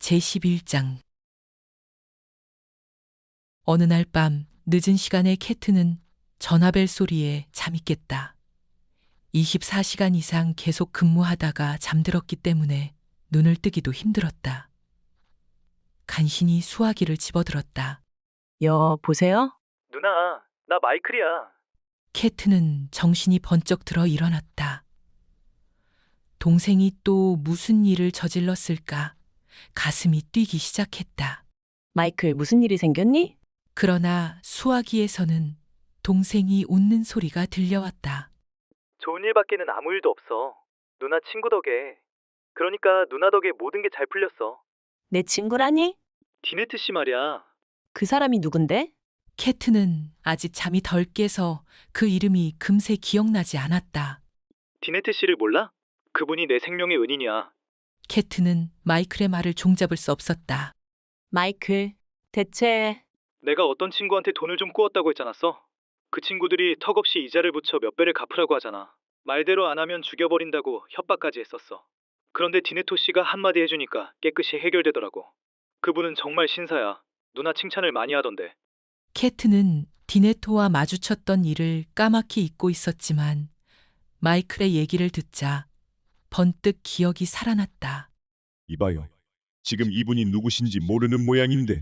제11장. 어느 날 밤 늦은 시간에 캐트는 전화벨 소리에 잠이 깼다. 24시간 이상 계속 근무하다가 잠들었기 때문에 눈을 뜨기도 힘들었다. 간신히 수화기를 집어들었다. 여보세요? 누나, 나 마이클이야. 캐트는 정신이 번쩍 들어 일어났다. 동생이 또 무슨 일을 저질렀을까? 가슴이 뛰기 시작했다. 마이클, 무슨 일이 생겼니? 그러나 수화기에서는 동생이 웃는 소리가 들려왔다. 좋은 일밖에는 아무 일도 없어. 누나 친구 덕에. 그러니까 누나 덕에 모든 게 잘 풀렸어. 내 친구라니? 디네트 씨 말이야. 그 사람이 누군데? 캐트는 아직 잠이 덜 깨서 그 이름이 금세 기억나지 않았다. 디네트 씨를 몰라? 그분이 내 생명의 은인이야. 캐트는 마이클의 말을 종잡을 수 없었다. 마이클, 대체 내가 어떤 친구한테 돈을 좀 꾸었다고 했잖았어. 그 친구들이 턱없이 이자를 붙여 몇 배를 갚으라고 하잖아. 말대로 안 하면 죽여버린다고 협박까지 했었어. 그런데 디네토 씨가 한마디 해주니까 깨끗이 해결되더라고. 그분은 정말 신사야. 누나 칭찬을 많이 하던데. 캐트는 디네토와 마주쳤던 일을 까맣게 잊고 있었지만 마이클의 얘기를 듣자 번뜩 기억이 살아났다. 이봐요. 지금 이분이 누구신지 모르는 모양인데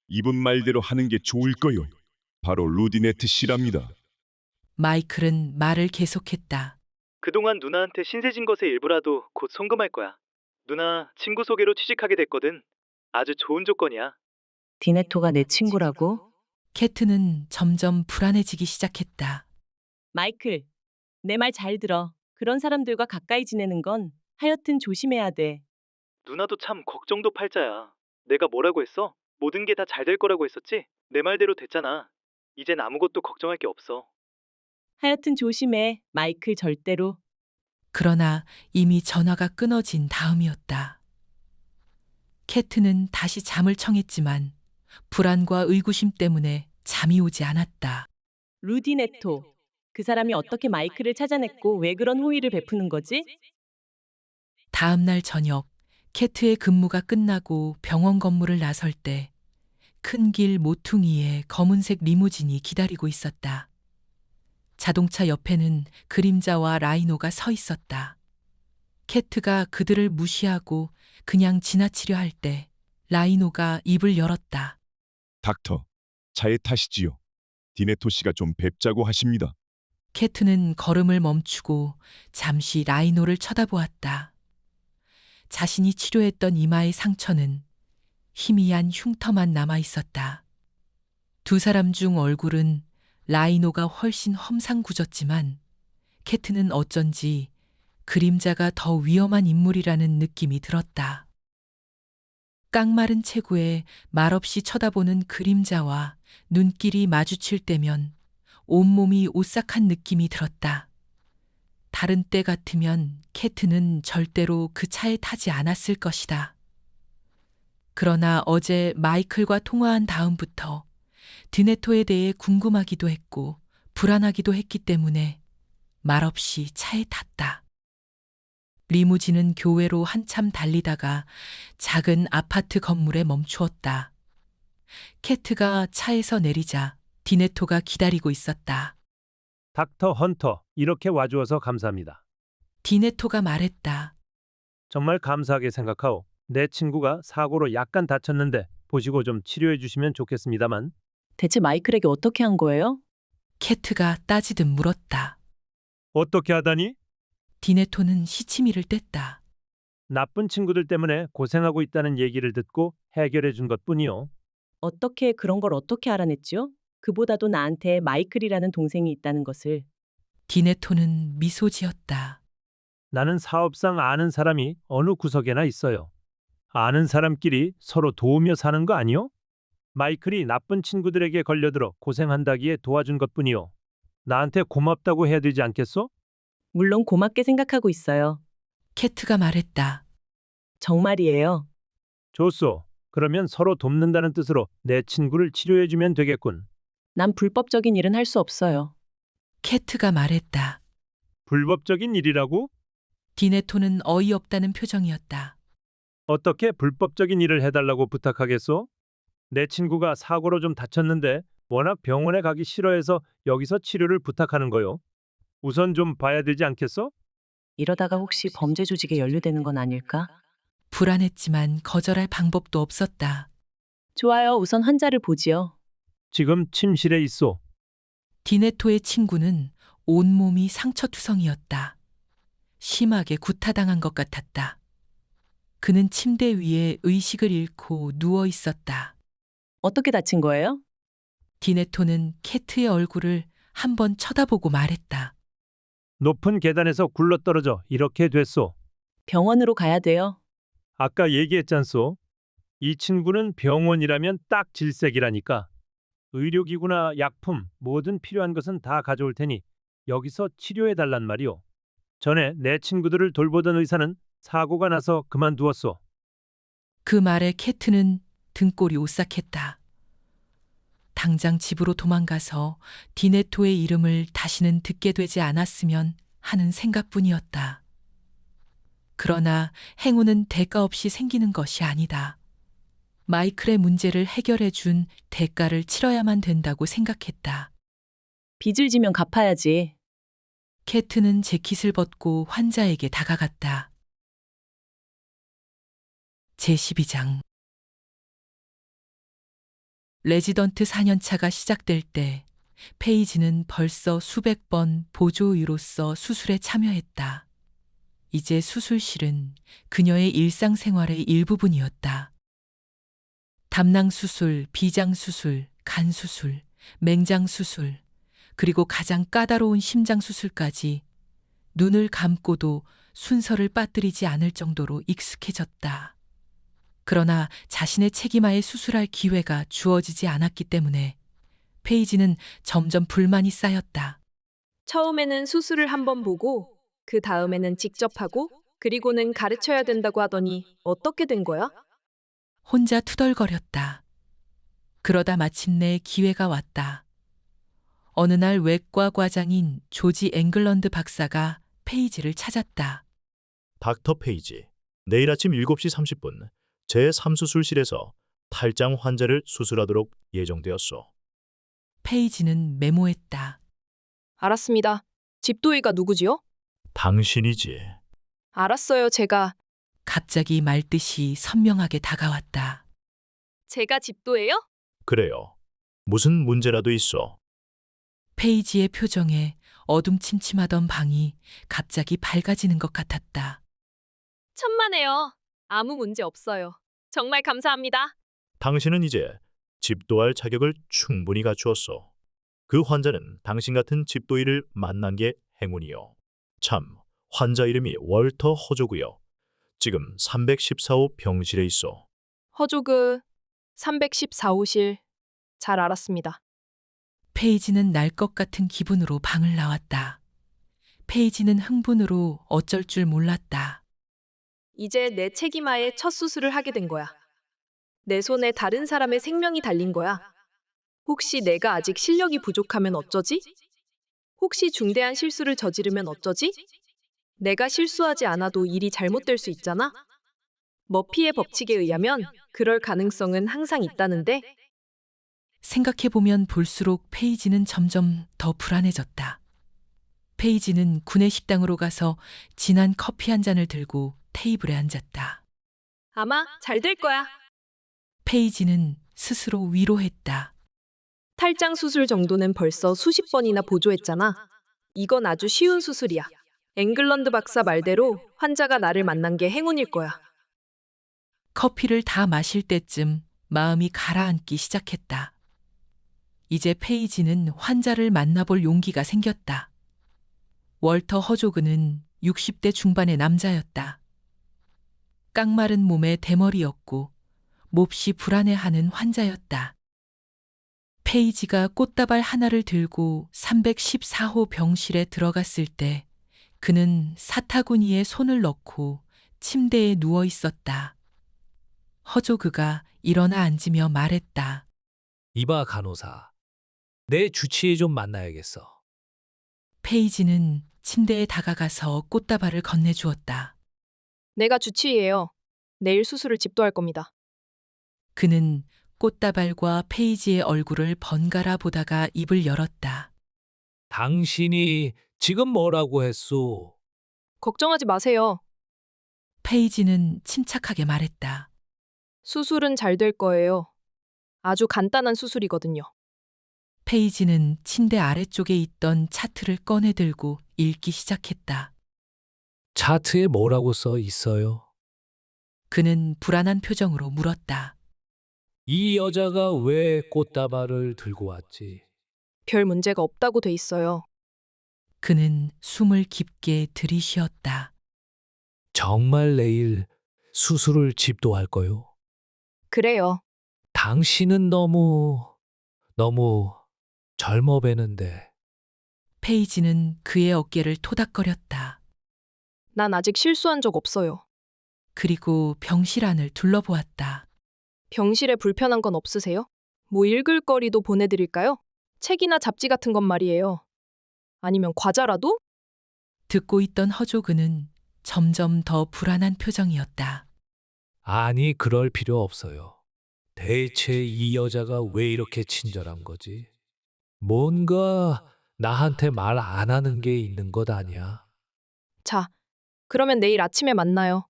이분 말대로 하는 게 좋을 거요. 바로 루디네트 씨랍니다. 마이클은 말을 계속했다. 그동안 누나한테 신세진 것의 일부라도 곧 송금할 거야. 누나 친구 소개로 취직하게 됐거든. 아주 좋은 조건이야. 디네토가 내 친구라고? 캐트는 점점 불안해지기 시작했다. 마이클, 내 말 잘 들어. 그런 사람들과 가까이 지내는 건 하여튼 조심해야 돼. 누나도 참 걱정도 팔자야. 내가 뭐라고 했어? 모든 게 다 잘 될 거라고 했었지? 내 말대로 됐잖아. 이젠 아무것도 걱정할 게 없어. 하여튼 조심해. 마이클 절대로. 그러나 이미 전화가 끊어진 다음이었다. 캐트는 다시 잠을 청했지만 불안과 의구심 때문에 잠이 오지 않았다. 루디네토. 그 사람이 어떻게 마이클을 찾아냈고 왜 그런 호의를 베푸는 거지? 다음 날 저녁 캐트의 근무가 끝나고 병원 건물을 나설 때 큰 길 모퉁이에 검은색 리무진이 기다리고 있었다. 자동차 옆에는 그림자와 라이노가 서 있었다. 캐트가 그들을 무시하고 그냥 지나치려 할 때 라이노가 입을 열었다. 닥터, 차에 타시지요. 디네토 씨가 좀 뵙자고 하십니다. 캐트는 걸음을 멈추고 잠시 라이노를 쳐다보았다. 자신이 치료했던 이마의 상처는 희미한 흉터만 남아 있었다. 두 사람 중 얼굴은 라이노가 훨씬 험상궂었지만 캐트는 어쩐지 그림자가 더 위험한 인물이라는 느낌이 들었다. 깡마른 체구에 말없이 쳐다보는 그림자와 눈길이 마주칠 때면 온몸이 오싹한 느낌이 들었다. 다른 때 같으면 캐트는 절대로 그 차에 타지 않았을 것이다. 그러나 어제 마이클과 통화한 다음부터 디네토에 대해 궁금하기도 했고 불안하기도 했기 때문에 말없이 차에 탔다. 리무진은 교외로 한참 달리다가 작은 아파트 건물에 멈추었다. 캐트가 차에서 내리자 디네토가 기다리고 있었다. 닥터 헌터, 이렇게 와주어서 감사합니다. 디네토가 말했다. 정말 감사하게 생각하오. 내 친구가 사고로 약간 다쳤는데 보시고 좀 치료해 주시면 좋겠습니다만. 대체 마이클에게 어떻게 한 거예요? 캐트가 따지듯 물었다. 어떻게 하다니? 디네토는 시치미를 뗐다. 나쁜 친구들 때문에 고생하고 있다는 얘기를 듣고 해결해 준 것뿐이요. 어떻게 그런 걸 어떻게 알아냈죠? 그보다도 나한테 마이클이라는 동생이 있다는 것을. 디네토는 미소 지었다. 나는 사업상 아는 사람이 어느 구석에나 있어요. 아는 사람끼리 서로 도우며 사는 거 아니요? 마이클이 나쁜 친구들에게 걸려들어 고생한다기에 도와준 것뿐이요. 나한테 고맙다고 해야 되지 않겠소? 물론 고맙게 생각하고 있어요. 캐트가 말했다. 정말이에요. 좋소. 그러면 서로 돕는다는 뜻으로 내 친구를 치료해주면 되겠군. 난 불법적인 일은 할 수 없어요. 캐트가 말했다. 불법적인 일이라고? 디네토는 어이없다는 표정이었다. 어떻게 불법적인 일을 해달라고 부탁하겠소? 내 친구가 사고로 좀 다쳤는데 워낙 병원에 가기 싫어해서 여기서 치료를 부탁하는 거요. 우선 좀 봐야 되지 않겠어? 이러다가 혹시 범죄 조직에 연루되는 건 아닐까? 불안했지만 거절할 방법도 없었다. 좋아요. 우선 환자를 보지요. 지금 침실에 있어. 디네토의 친구는 온몸이 상처투성이었다. 심하게 구타당한 것 같았다. 그는 침대 위에 의식을 잃고 누워 있었다. 어떻게 다친 거예요? 디네토는 캐트의 얼굴을 한번 쳐다보고 말했다. 높은 계단에서 굴러떨어져 이렇게 됐소. 병원으로 가야 돼요. 아까 얘기했잖소. 이 친구는 병원이라면 딱 질색이라니까. 의료기구나 약품 뭐든 필요한 것은 다 가져올 테니 여기서 치료해달란 말이오. 전에 내 친구들을 돌보던 의사는 사고가 나서 그만두었소. 그 말에 캐트는 등골이 오싹했다. 당장 집으로 도망가서 디네토의 이름을 다시는 듣게 되지 않았으면 하는 생각뿐이었다. 그러나 행운은 대가 없이 생기는 것이 아니다. 마이클의 문제를 해결해 준 대가를 치러야만 된다고 생각했다. 빚을 지면 갚아야지. 캐트는 재킷을 벗고 환자에게 다가갔다. 제12장 레지던트 4년차가 시작될 때 페이지는 벌써 수백 번 보조의로서 수술에 참여했다. 이제 수술실은 그녀의 일상생활의 일부분이었다. 담낭수술, 비장수술, 간수술, 맹장수술, 그리고 가장 까다로운 심장수술까지 눈을 감고도 순서를 빠뜨리지 않을 정도로 익숙해졌다. 그러나 자신의 책임하에 수술할 기회가 주어지지 않았기 때문에 페이지는 점점 불만이 쌓였다. 처음에는 수술을 한번 보고 그 다음에는 직접 하고 그리고는 가르쳐야 된다고 하더니 어떻게 된 거야? 혼자 투덜거렸다. 그러다 마침내 기회가 왔다. 어느 날 외과 과장인 조지 앵글런드 박사가 페이지를 찾았다. 닥터 페이지, 내일 아침 7시 30분 제3수술실에서 탈장 환자를 수술하도록 예정되었소. 페이지는 메모했다. 알았습니다. 집도의가 누구지요? 당신이지. 알았어요, 제가. 갑자기 말뜻이 선명하게 다가왔다. 제가 집도예요? 그래요. 무슨 문제라도 있어. 페이지의 표정에 어둠침침하던 방이 갑자기 밝아지는 것 같았다. 천만에요. 아무 문제 없어요. 정말 감사합니다. 당신은 이제 집도할 자격을 충분히 갖추었소. 그 환자는 당신 같은 집도의를 만난 게 행운이요. 참, 환자 이름이 월터 허조고요. 지금 314호 병실에 있어. 허조그 314호실. 잘 알았습니다. 페이지는 날 것 같은 기분으로 방을 나왔다. 페이지는 흥분으로 어쩔 줄 몰랐다. 이제 내 책임하에 첫 수술을 하게 된 거야. 내 손에 다른 사람의 생명이 달린 거야. 혹시 내가 아직 실력이 부족하면 어쩌지? 혹시 중대한 실수를 저지르면 어쩌지? 내가 실수하지 않아도 일이 잘못될 수 있잖아? 머피의 법칙에 의하면 그럴 가능성은 항상 있다는데 생각해보면 볼수록 페이지는 점점 더 불안해졌다. 페이지는 구내 식당으로 가서 진한 커피 한 잔을 들고 테이블에 앉았다. 아마 잘 될 거야. 페이지는 스스로 위로했다. 탈장 수술 정도는 벌써 수십 번이나 보조했잖아. 이건 아주 쉬운 수술이야. 앵글런드 박사 말대로 환자가 나를 만난 게 행운일 거야. 커피를 다 마실 때쯤 마음이 가라앉기 시작했다. 이제 페이지는 환자를 만나볼 용기가 생겼다. 월터 허조그는 60대 중반의 남자였다. 깡마른 몸에 대머리였고 몹시 불안해하는 환자였다. 페이지가 꽃다발 하나를 들고 314호 병실에 들어갔을 때 그는 사타구니에 손을 넣고 침대에 누워 있었다. 허조그가 일어나 앉으며 말했다. 이봐 간호사, 내 주치의 좀 만나야겠어. 페이지는 침대에 다가가서 꽃다발을 건네주었다. 내가 주치의예요. 내일 수술을 집도할 겁니다. 그는 꽃다발과 페이지의 얼굴을 번갈아 보다가 입을 열었다. 당신이 지금 뭐라고 했소? 걱정하지 마세요. 페이지는 침착하게 말했다. 수술은 잘 될 거예요. 아주 간단한 수술이거든요. 페이지는 침대 아래쪽에 있던 차트를 꺼내 들고 읽기 시작했다. 차트에 뭐라고 써 있어요? 그는 불안한 표정으로 물었다. 이 여자가 왜 꽃다발을 들고 왔지? 별 문제가 없다고 돼 있어요. 그는 숨을 깊게 들이쉬었다. 정말 내일 수술을 집도할 거요? 그래요. 당신은 너무 젊어 보이는데. 페이지는 그의 어깨를 토닥거렸다. 난 아직 실수한 적 없어요. 그리고 병실 안을 둘러보았다. 병실에 불편한 건 없으세요? 뭐 읽을 거리도 보내드릴까요? 책이나 잡지 같은 건 말이에요. 아니면 과자라도? 듣고 있던 허조그는 점점 더 불안한 표정이었다. 아니, 그럴 필요 없어요. 대체 이 여자가 왜 이렇게 친절한 거지? 뭔가 나한테 말 안 하는 게 있는 것 아니야? 자, 그러면 내일 아침에 만나요.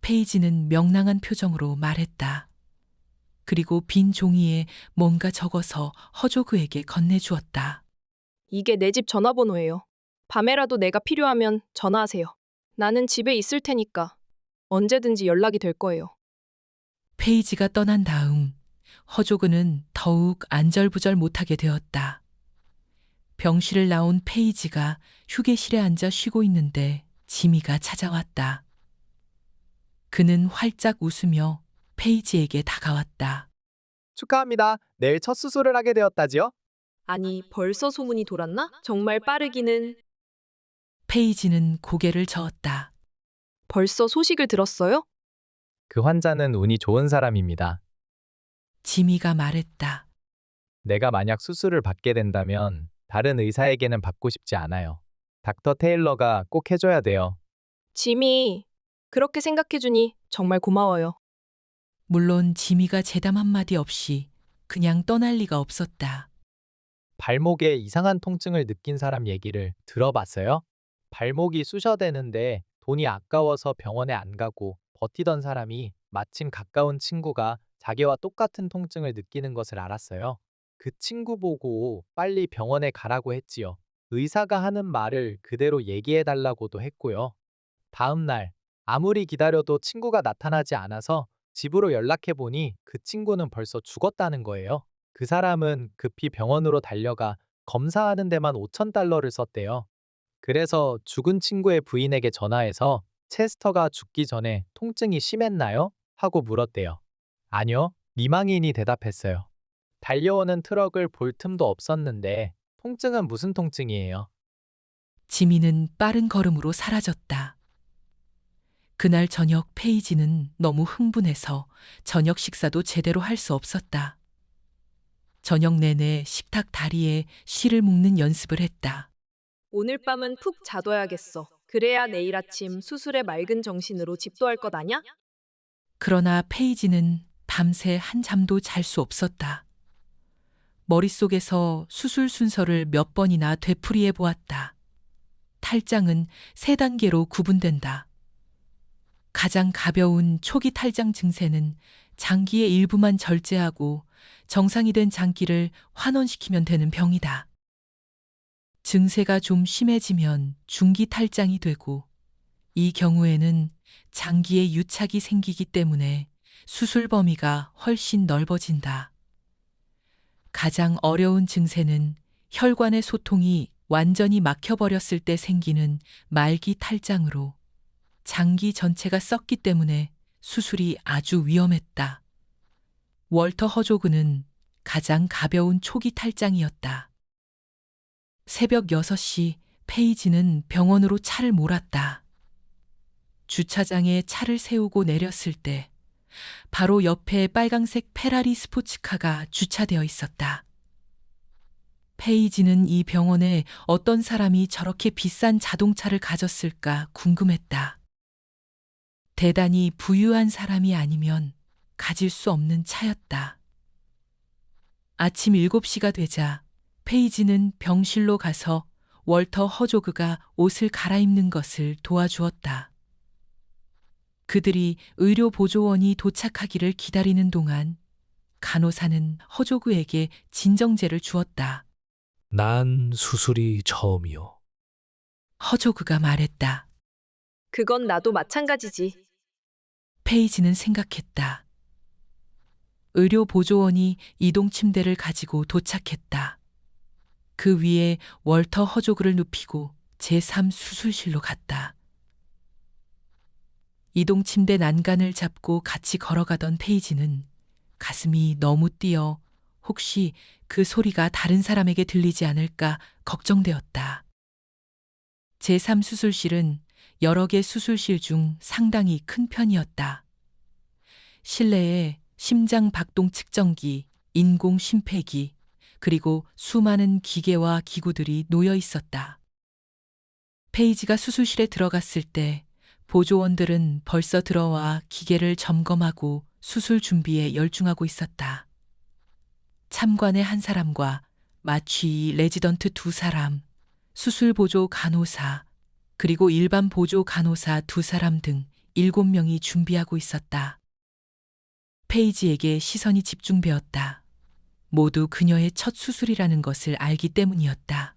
페이지는 명랑한 표정으로 말했다. 그리고 빈 종이에 뭔가 적어서 허조그에게 건네주었다. 이게 내 집 전화번호예요. 밤에라도 내가 필요하면 전화하세요. 나는 집에 있을 테니까 언제든지 연락이 될 거예요. 페이지가 떠난 다음 허조그는 더욱 안절부절 못하게 되었다. 병실을 나온 페이지가 휴게실에 앉아 쉬고 있는데 지미가 찾아왔다. 그는 활짝 웃으며 페이지에게 다가왔다. 축하합니다. 내일 첫 수술을 하게 되었다지요? 아니, 벌써 소문이 돌았나? 정말 빠르기는. 페이지는 고개를 저었다. 벌써 소식을 들었어요? 그 환자는 운이 좋은 사람입니다. 지미가 말했다. 내가 만약 수술을 받게 된다면 다른 의사에게는 받고 싶지 않아요. 닥터 테일러가 꼭 해줘야 돼요. 지미, 그렇게 생각해주니 정말 고마워요. 물론 지미가 재담 한마디 없이 그냥 떠날 리가 없었다. 발목에 이상한 통증을 느낀 사람 얘기를 들어봤어요? 발목이 쑤셔대는데 돈이 아까워서 병원에 안 가고 버티던 사람이 마침 가까운 친구가 자기와 똑같은 통증을 느끼는 것을 알았어요. 그 친구 보고 빨리 병원에 가라고 했지요. 의사가 하는 말을 그대로 얘기해달라고도 했고요. 다음 날 아무리 기다려도 친구가 나타나지 않아서 집으로 연락해보니 그 친구는 벌써 죽었다는 거예요. 그 사람은 급히 병원으로 달려가 검사하는 데만 $5,000를 썼대요. 그래서 죽은 친구의 부인에게 전화해서 체스터가 죽기 전에 통증이 심했나요? 하고 물었대요. 아니요, 미망인이 대답했어요. 달려오는 트럭을 볼 틈도 없었는데 통증은 무슨 통증이에요? 지미는 빠른 걸음으로 사라졌다. 그날 저녁 페이지는 너무 흥분해서 저녁 식사도 제대로 할 수 없었다. 저녁 내내 식탁 다리에 실을 묶는 연습을 했다. 오늘 밤은 푹 자둬야겠어. 그래야 내일 아침 수술에 맑은 정신으로 집도할 것 아냐? 그러나 페이지는 밤새 한잠도 잘 수 없었다. 머릿속에서 수술 순서를 몇 번이나 되풀이해 보았다. 탈장은 3단계로 구분된다. 가장 가벼운 초기 탈장 증세는 장기의 일부만 절제하고 정상이 된 장기를 환원시키면 되는 병이다. 증세가 좀 심해지면 중기 탈장이 되고 이 경우에는 장기에 유착이 생기기 때문에 수술 범위가 훨씬 넓어진다. 가장 어려운 증세는 혈관의 소통이 완전히 막혀버렸을 때 생기는 말기 탈장으로 장기 전체가 썩기 때문에 수술이 아주 위험했다. 월터 허조그는 가장 가벼운 초기 탈장이었다. 새벽 6시 페이지는 병원으로 차를 몰았다. 주차장에 차를 세우고 내렸을 때 바로 옆에 빨강색 페라리 스포츠카가 주차되어 있었다. 페이지는 이 병원에 어떤 사람이 저렇게 비싼 자동차를 가졌을까 궁금했다. 대단히 부유한 사람이 아니면 가질 수 없는 차였다. 아침 7시가 되자 페이지는 병실로 가서 월터 허조그가 옷을 갈아입는 것을 도와주었다. 그들이 의료보조원이 도착하기를 기다리는 동안 간호사는 허조그에게 진정제를 주었다. 난 수술이 처음이요. 허조그가 말했다. 그건 나도 마찬가지지. 페이지는 생각했다. 의료보조원이 이동 침대를 가지고 도착했다. 그 위에 월터 허조그를 눕히고 제3수술실로 갔다. 이동 침대 난간을 잡고 같이 걸어가던 페이지는 가슴이 너무 뛰어 혹시 그 소리가 다른 사람에게 들리지 않을까 걱정되었다. 제3수술실은 여러 개 수술실 중 상당히 큰 편이었다. 실내에 심장 박동 측정기, 인공 심폐기, 그리고 수많은 기계와 기구들이 놓여 있었다. 페이지가 수술실에 들어갔을 때 보조원들은 벌써 들어와 기계를 점검하고 수술 준비에 열중하고 있었다. 참관의 한 사람과 마취 레지던트 2사람, 수술 보조 간호사, 그리고 일반 보조 간호사 2사람 등 7명이 준비하고 있었다. 페이지에게 시선이 집중되었다. 모두 그녀의 첫 수술이라는 것을 알기 때문이었다.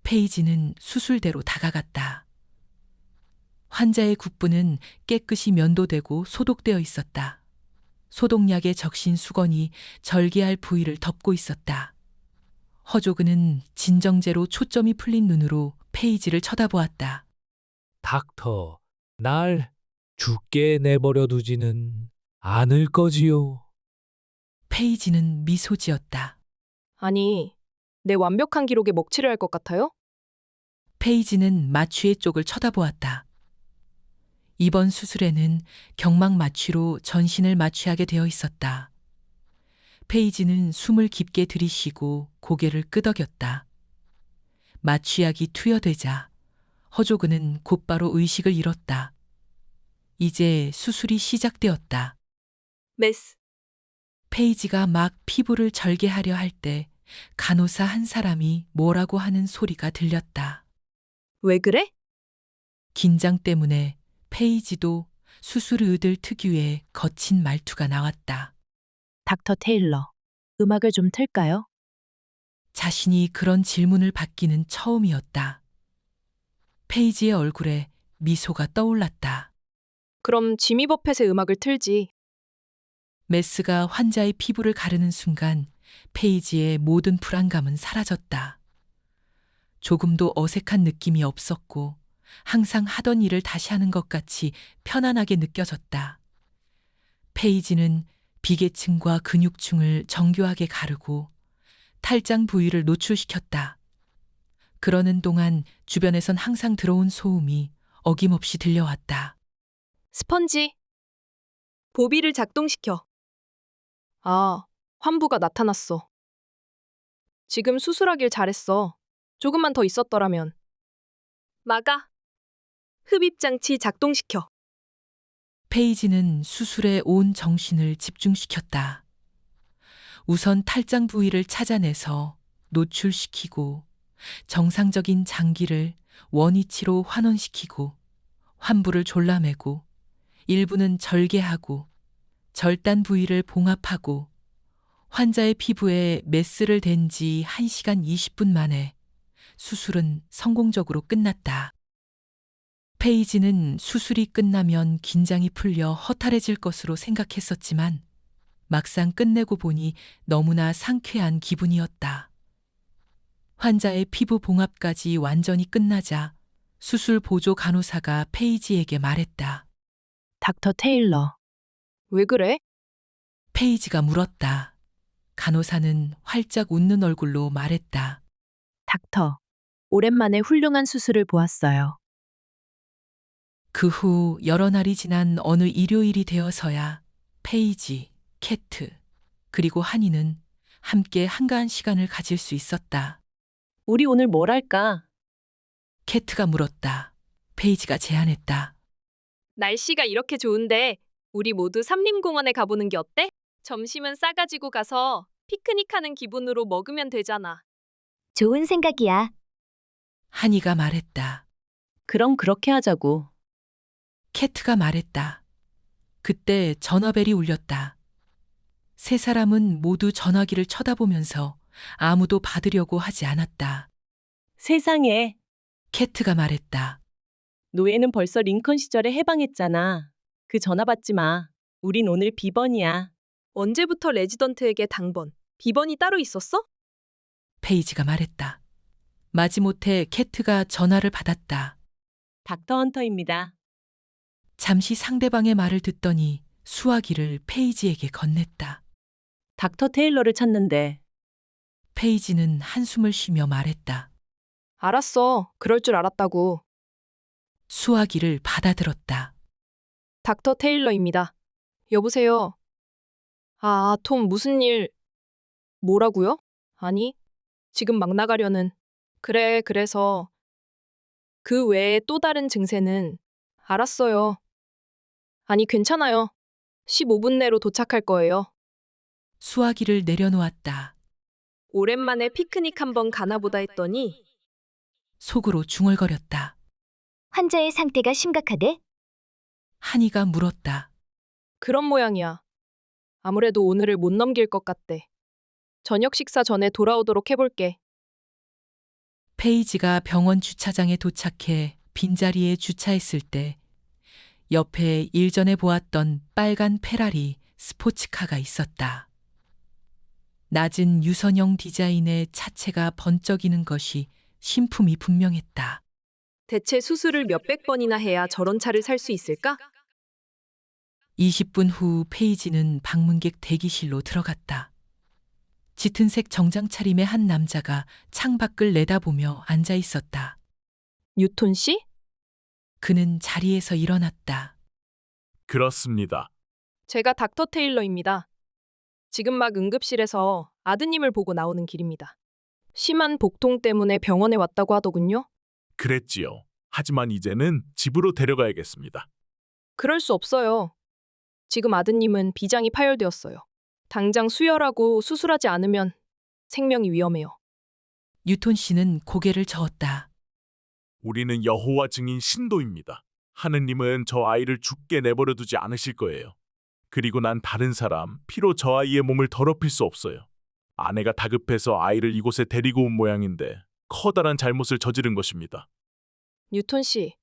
페이지는 수술대로 다가갔다. 환자의 국부는 깨끗이 면도되고 소독되어 있었다. 소독약에 적신 수건이 절개할 부위를 덮고 있었다. 허조그는 진정제로 초점이 풀린 눈으로 페이지를 쳐다보았다. 닥터, 날 죽게 내버려 두지는 않을 거지요. 페이지는 미소 지었다. 아니, 내 완벽한 기록에 먹칠을 할 것 같아요? 페이지는 마취의 쪽을 쳐다보았다. 이번 수술에는 경막 마취로 전신을 마취하게 되어 있었다. 페이지는 숨을 깊게 들이쉬고 고개를 끄덕였다. 마취약이 투여되자 허조그는 곧바로 의식을 잃었다. 이제 수술이 시작되었다. 메스. 페이지가 막 피부를 절개하려 할 때 간호사 한 사람이 뭐라고 하는 소리가 들렸다. 왜 그래? 긴장 때문에 페이지도 수술 의들 특유의 거친 말투가 나왔다. 닥터 테일러, 음악을 좀 틀까요? 자신이 그런 질문을 받기는 처음이었다. 페이지의 얼굴에 미소가 떠올랐다. 그럼 지미 버펫의 음악을 틀지. 메스가 환자의 피부를 가르는 순간 페이지의 모든 불안감은 사라졌다. 조금도 어색한 느낌이 없었고 항상 하던 일을 다시 하는 것 같이 편안하게 느껴졌다. 페이지는 비계층과 근육층을 정교하게 가르고 탈장 부위를 노출시켰다. 그러는 동안 주변에선 항상 들어온 소음이 어김없이 들려왔다. 스펀지. 보비를 작동시켜. 아, 환부가 나타났어. 지금 수술하길 잘했어. 조금만 더 있었더라면. 막아. 흡입장치 작동시켜. 페이지는 수술에 온 정신을 집중시켰다. 우선 탈장 부위를 찾아내서 노출시키고 정상적인 장기를 원위치로 환원시키고 환부를 졸라매고 일부는 절개하고 절단 부위를 봉합하고 환자의 피부에 메스를 댄 지 1시간 20분 만에 수술은 성공적으로 끝났다. 페이지는 수술이 끝나면 긴장이 풀려 허탈해질 것으로 생각했었지만 막상 끝내고 보니 너무나 상쾌한 기분이었다. 환자의 피부 봉합까지 완전히 끝나자 수술 보조 간호사가 페이지에게 말했다. 닥터 테일러, 왜 그래? 페이지가 물었다. 간호사는 활짝 웃는 얼굴로 말했다. 닥터, 오랜만에 훌륭한 수술을 보았어요. 그 후 여러 날이 지난 어느 일요일이 되어서야 페이지, 캐트, 그리고 한이는 함께 한가한 시간을 가질 수 있었다. 우리 오늘 뭘 할까? 캐트가 물었다. 페이지가 제안했다. 날씨가 이렇게 좋은데 우리 모두 삼림공원에 가보는 게 어때? 점심은 싸가지고 가서 피크닉하는 기분으로 먹으면 되잖아. 좋은 생각이야. 한이가 말했다. 그럼 그렇게 하자고. 캐트가 말했다. 그때 전화벨이 울렸다. 세 사람은 모두 전화기를 쳐다보면서 아무도 받으려고 하지 않았다. 세상에, 캐트가 말했다. 노예는 벌써 링컨 시절에 해방했잖아. 그 전화 받지 마. 우린 오늘 비번이야. 언제부터 레지던트에게 당번, 비번이 따로 있었어? 페이지가 말했다. 마지못해 캐트가 전화를 받았다. 닥터 헌터입니다. 잠시 상대방의 말을 듣더니 수화기를 페이지에게 건넸다. 닥터 테일러를 찾는데. 페이지는 한숨을 쉬며 말했다. 알았어. 그럴 줄 알았다고. 수화기를 받아들었다. 닥터 테일러입니다. 여보세요. 톰 무슨 일? 뭐라고요? 아니, 지금 막 나가려는. 그래서. 그 외에 또 다른 증세는? 알았어요. 아니, 괜찮아요. 15분 내로 도착할 거예요. 수화기를 내려놓았다. 오랜만에 피크닉 한번 가나보다 했더니 속으로 중얼거렸다. 환자의 상태가 심각하대? 한이가 물었다. 그런 모양이야. 아무래도 오늘을 못 넘길 것 같대. 저녁 식사 전에 돌아오도록 해볼게. 페이지가 병원 주차장에 도착해 빈자리에 주차했을 때 옆에 일전에 보았던 빨간 페라리 스포츠카가 있었다. 낮은 유선형 디자인의 차체가 번쩍이는 것이 신품이 분명했다. 대체 수술을 몇백 번이나 해야 저런 차를 살 수 있을까? 20분 후 페이지는 방문객 대기실로 들어갔다. 짙은색 정장 차림의 한 남자가 창밖을 내다보며 앉아 있었다. 뉴톤 씨? 그는 자리에서 일어났다. 그렇습니다. 제가 닥터 테일러입니다. 지금 막 응급실에서 아드님을 보고 나오는 길입니다. 심한 복통 때문에 병원에 왔다고 하더군요. 그랬지요. 하지만 이제는 집으로 데려가야겠습니다. 그럴 수 없어요. 지금 아드님은 비장이 파열되었어요. 당장 수혈하고 수술하지 않으면 생명이 위험해요. 뉴톤 씨는 고개를 저었다. 우리는 여호와 증인 신도입니다. 하느님은 저 아이를 죽게 내버려 두지 않으실 거예요. 그리고 난 다른 사람, 피로 저 아이의 몸을 더럽힐 수 없어요. 아내가 다급해서 아이를 이곳에 데리고 온 모양인데 커다란 잘못을 저지른 것입니다. 뉴톤 씨,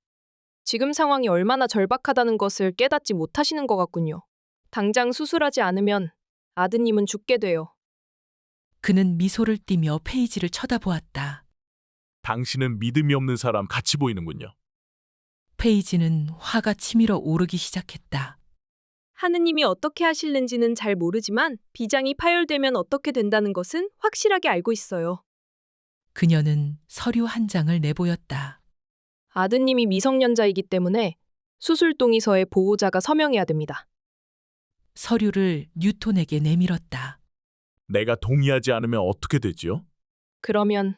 지금 상황이 얼마나 절박하다는 것을 깨닫지 못하시는 것 같군요. 당장 수술하지 않으면 아드님은 죽게 돼요. 그는 미소를 띠며 페이지를 쳐다보았다. 당신은 믿음이 없는 사람 같이 보이는군요. 페이지는 화가 치밀어 오르기 시작했다. 하느님이 어떻게 하실는지는 잘 모르지만 비장이 파열되면 어떻게 된다는 것은 확실하게 알고 있어요. 그녀는 서류 한 장을 내보였다. 아드님이 미성년자이기 때문에 수술 동의서에 보호자가 서명해야 됩니다. 서류를 뉴톤에게 내밀었다. 내가 동의하지 않으면 어떻게 되지요? 그러면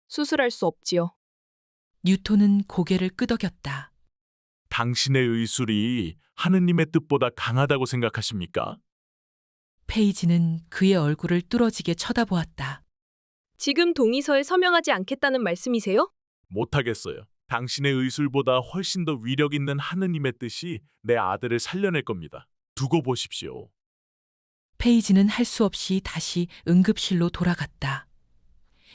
수술할 수 없지요. 뉴톤은 고개를 끄덕였다. 당신의 의술이 하느님의 뜻보다 강하다고 생각하십니까? 페이지는 그의 얼굴을 뚫어지게 쳐다보았다. 지금 동의서에 서명하지 않겠다는 말씀이세요? 못하겠어요. 당신의 의술보다 훨씬 더 위력 있는 하느님의 뜻이 내 아들을 살려낼 겁니다. 두고 보십시오. 페이지는 할 수 없이 다시 응급실로 돌아갔다.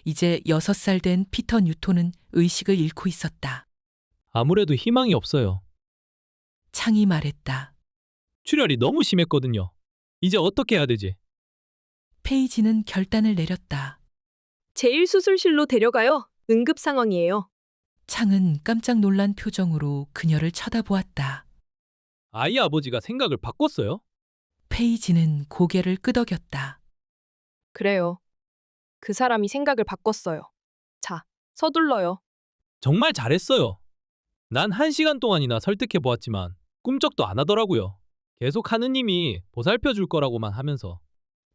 이제 6살 된 피터 뉴톤은 의식을 잃고 있었다. 아무래도 희망이 없어요. 창이 말했다. 출혈이 너무 심했거든요. 이제 어떻게 해야 되지? 페이지는 결단을 내렸다. 제1수술실로 데려가요. 응급 상황이에요. 창은 깜짝 놀란 표정으로 그녀를 쳐다보았다. 아이 아버지가 생각을 바꿨어요? 페이지는 고개를 끄덕였다. 그래요. 그 사람이 생각을 바꿨어요. 자, 서둘러요. 정말 잘했어요. 난 1시간 동안이나 설득해 보았지만 꿈쩍도 안 하더라고요. 계속 하느님이 보살펴 줄 거라고만 하면서.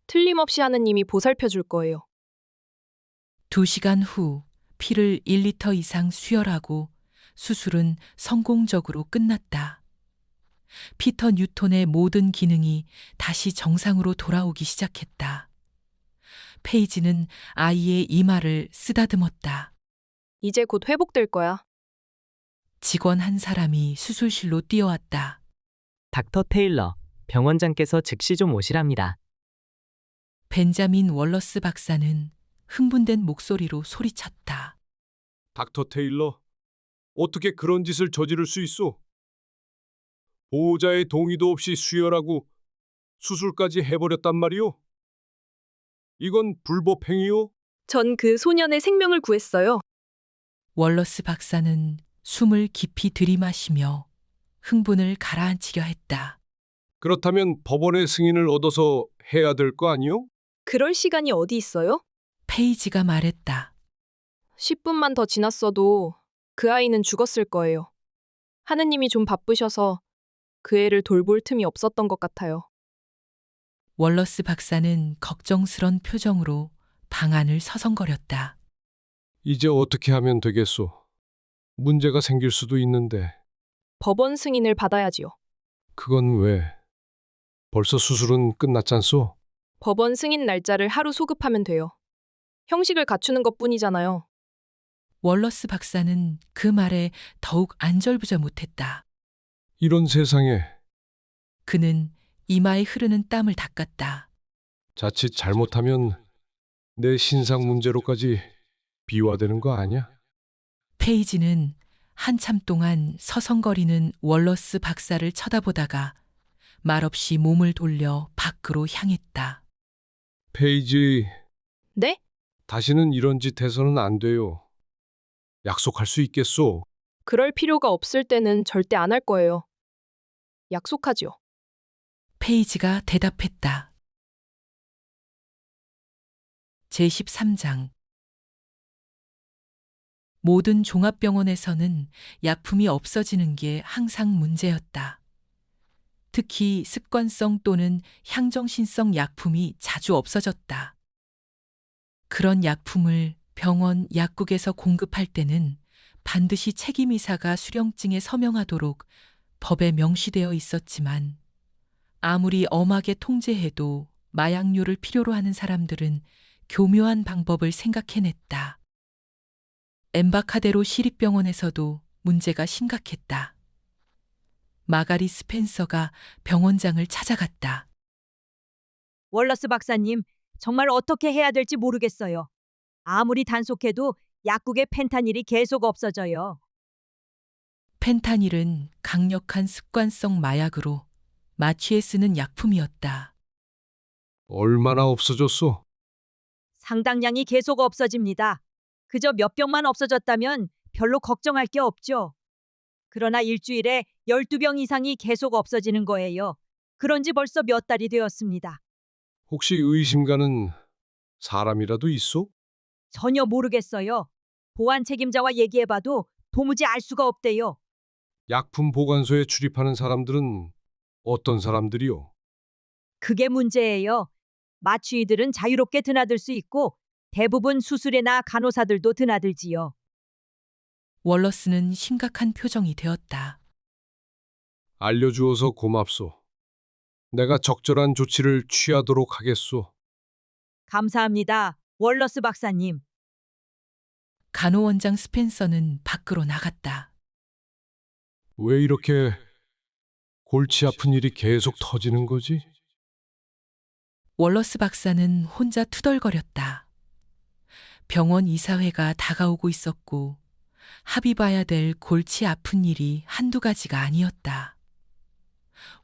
틀림없이 하느님이 보살펴 줄 거예요. 2시간 후 피를 1리터 이상 수혈하고 수술은 성공적으로 끝났다. 피터 뉴턴의 모든 기능이 다시 정상으로 돌아오기 시작했다. 페이지는 아이의 이마를 쓰다듬었다. 이제 곧 회복될 거야. 직원 한 사람이 수술실로 뛰어왔다. 닥터 테일러, 병원장께서 즉시 좀 오시랍니다. 벤자민 월러스 박사는 흥분된 목소리로 소리쳤다. 닥터 테일러, 어떻게 그런 짓을 저지를 수 있어? 보호자의 동의도 없이 수혈하고 수술까지 해버렸단 말이오? 이건 불법 행위요? 전 그 소년의 생명을 구했어요. 월러스 박사는 숨을 깊이 들이마시며 흥분을 가라앉히려 했다. 그렇다면 법원의 승인을 얻어서 해야 될 거 아니요? 그럴 시간이 어디 있어요? 페이지가 말했다. 10분만 더 지났어도 그 아이는 죽었을 거예요. 하느님이 좀 바쁘셔서 그 애를 돌볼 틈이 없었던 것 같아요. 월러스 박사는 걱정스런 표정으로 방 안을 서성거렸다. 이제 어떻게 하면 되겠소? 문제가 생길 수도 있는데 법원 승인을 받아야지요. 그건 왜? 벌써 수술은 끝났잖소? 법원 승인 날짜를 하루 소급하면 돼요. 형식을 갖추는 것뿐이잖아요. 월러스 박사는 그 말에 더욱 안절부절 못했다. 이런 세상에 그는 이마에 흐르는 땀을 닦았다. 자칫 잘못하면 내 신상 문제로까지 비화되는 거 아니야? 페이지는 한참 동안 서성거리는 월러스 박사를 쳐다보다가 말없이 몸을 돌려 밖으로 향했다. 페이지, 네? 다시는 이런 짓 해서는 안 돼요. 약속할 수 있겠소? 그럴 필요가 없을 때는 절대 안 할 거예요. 약속하죠. 페이지가 대답했다. 제13장 모든 종합병원에서는 약품이 없어지는 게 항상 문제였다. 특히 습관성 또는 향정신성 약품이 자주 없어졌다. 그런 약품을 병원 약국에서 공급할 때는 반드시 책임의사가 수령증에 서명하도록 법에 명시되어 있었지만 아무리 엄하게 통제해도 마약류를 필요로 하는 사람들은 교묘한 방법을 생각해냈다. 엠바카데로 시립병원에서도 문제가 심각했다. 마가리 스펜서가 병원장을 찾아갔다. 월러스 박사님, 정말 어떻게 해야 될지 모르겠어요. 아무리 단속해도 약국의 펜타닐이 계속 없어져요. 펜타닐은 강력한 습관성 마약으로 마취에 쓰는 약품이었다. 얼마나 없어졌어? 상당량이 계속 없어집니다. 그저 몇 병만 없어졌다면 별로 걱정할 게 없죠. 그러나 일주일에 12병 이상이 계속 없어지는 거예요. 그런 지 벌써 몇 달이 되었습니다. 혹시 의심 가는 사람이라도 있어? 전혀 모르겠어요. 보안 책임자와 얘기해봐도 도무지 알 수가 없대요. 약품 보관소에 출입하는 사람들은 어떤 사람들이요? 그게 문제예요. 마취이들은 자유롭게 드나들 수 있고 대부분 수술이나 간호사들도 드나들지요. 월러스는 심각한 표정이 되었다. 알려주어서 고맙소. 내가 적절한 조치를 취하도록 하겠소. 감사합니다. 월러스 박사님. 간호원장 스펜서는 밖으로 나갔다. 왜 이렇게 골치 아픈 일이 계속 터지는 거지? 월러스 박사는 혼자 투덜거렸다. 병원 이사회가 다가오고 있었고 합의 봐야 될 골치 아픈 일이 한두 가지가 아니었다.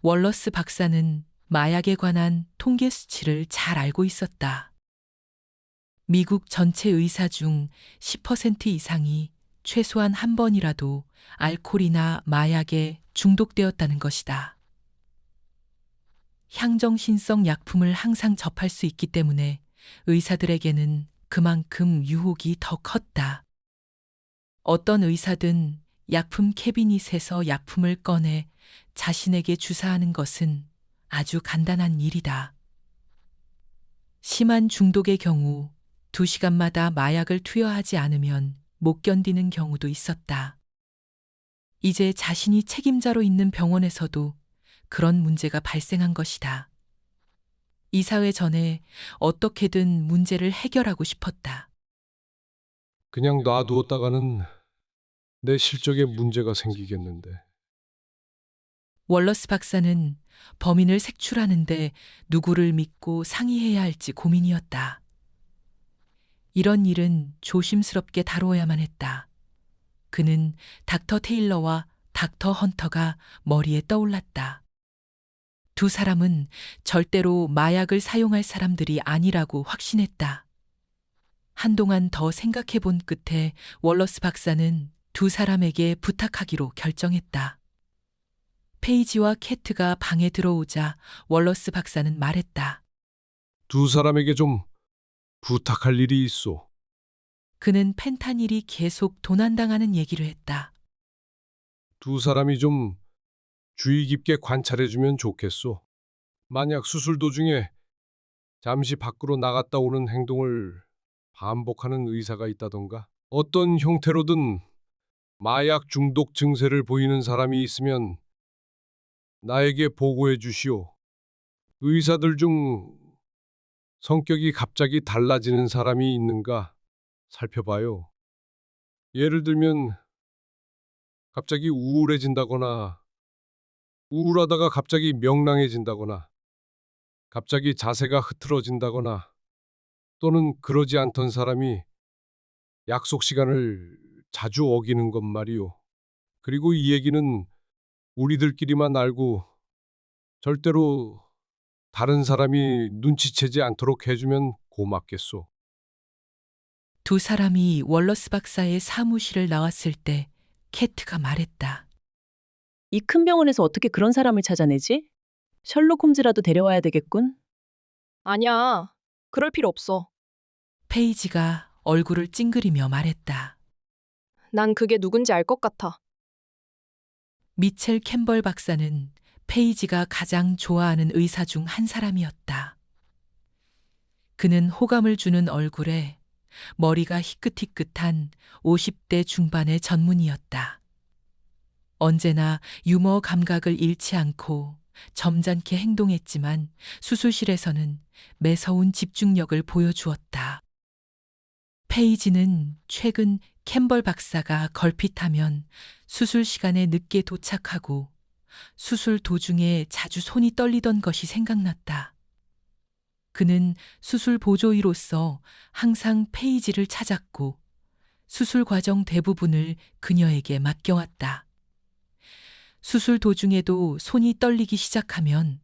월러스 박사는 마약에 관한 통계 수치를 잘 알고 있었다. 미국 전체 의사 중 10% 이상이 최소한 한 번이라도 알코올이나 마약에 중독되었다는 것이다. 향정신성 약품을 항상 접할 수 있기 때문에 의사들에게는 그만큼 유혹이 더 컸다. 어떤 의사든 약품 캐비닛에서 약품을 꺼내 자신에게 주사하는 것은 아주 간단한 일이다. 심한 중독의 경우 2시간마다 마약을 투여하지 않으면 못 견디는 경우도 있었다. 이제 자신이 책임자로 있는 병원에서도 그런 문제가 발생한 것이다. 이사 회 전에 어떻게든 문제를 해결하고 싶었다. 그냥 놔두었다가는 내 실적에 문제가 생기겠는데. 월러스 박사는 범인을 색출하는데 누구를 믿고 상의해야 할지 고민이었다. 이런 일은 조심스럽게 다루어야만 했다. 그는 닥터 테일러와 닥터 헌터가 머리에 떠올랐다. 두 사람은 절대로 마약을 사용할 사람들이 아니라고 확신했다. 한동안 더 생각해 본 끝에 월러스 박사는 두 사람에게 부탁하기로 결정했다. 페이지와 캐트가 방에 들어오자 월러스 박사는 말했다. 두 사람에게 좀 부탁할 일이 있어. 그는 펜타닐이 계속 도난당하는 얘기를 했다. 두 사람이 좀 주의 깊게 관찰해주면 좋겠소. 만약 수술 도중에 잠시 밖으로 나갔다 오는 행동을 반복하는 의사가 있다던가 어떤 형태로든 마약 중독 증세를 보이는 사람이 있으면 나에게 보고해 주시오. 의사들 중 성격이 갑자기 달라지는 사람이 있는가 살펴봐요. 예를 들면 갑자기 우울해진다거나 우울하다가 갑자기 명랑해진다거나 갑자기 자세가 흐트러진다거나 또는 그러지 않던 사람이 약속 시간을 자주 어기는 것 말이오. 그리고 이 얘기는 우리들끼리만 알고 절대로 다른 사람이 눈치채지 않도록 해주면 고맙겠소. 두 사람이 월러스 박사의 사무실을 나왔을 때 캐트가 말했다. 이 큰 병원에서 어떻게 그런 사람을 찾아내지? 셜록 홈즈라도 데려와야 되겠군. 아니야. 그럴 필요 없어. 페이지가 얼굴을 찡그리며 말했다. 난 그게 누군지 알 것 같아. 미첼 캠벌 박사는 페이지가 가장 좋아하는 의사 중 한 사람이었다. 그는 호감을 주는 얼굴에 머리가 희끗희끗한 50대 중반의 전문의였다. 언제나 유머 감각을 잃지 않고 점잖게 행동했지만 수술실에서는 매서운 집중력을 보여주었다. 페이지는 최근 캠벌 박사가 걸핏하면 수술 시간에 늦게 도착하고 수술 도중에 자주 손이 떨리던 것이 생각났다. 그는 수술 보조의로서 항상 페이지를 찾았고 수술 과정 대부분을 그녀에게 맡겨왔다. 수술 도중에도 손이 떨리기 시작하면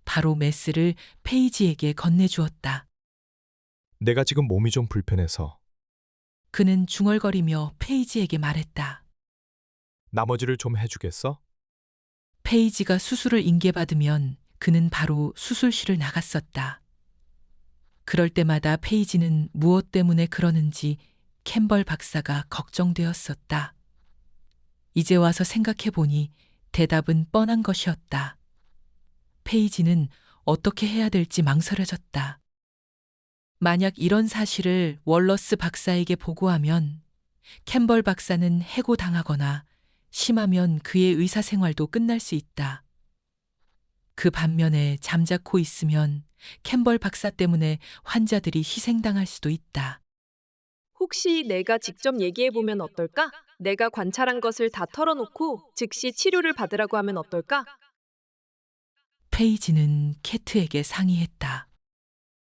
바로 메스를 페이지에게 건네주었다. 내가 지금 몸이 좀 불편해서 그는 중얼거리며 페이지에게 말했다. 나머지를 좀 해주겠어? 페이지가 수술을 인계받으면 그는 바로 수술실을 나갔었다. 그럴 때마다 페이지는 무엇 때문에 그러는지 캠벌 박사가 걱정되었었다. 이제 와서 생각해보니 대답은 뻔한 것이었다. 페이지는 어떻게 해야 될지 망설여졌다. 만약 이런 사실을 월러스 박사에게 보고하면 캠벌 박사는 해고당하거나 심하면 그의 의사생활도 끝날 수 있다. 그 반면에 잠자코 있으면 캠벌 박사 때문에 환자들이 희생당할 수도 있다. 혹시 내가 직접 얘기해보면 어떨까? 내가 관찰한 것을 다 털어놓고 즉시 치료를 받으라고 하면 어떨까? 페이지는 캐트에게 상의했다.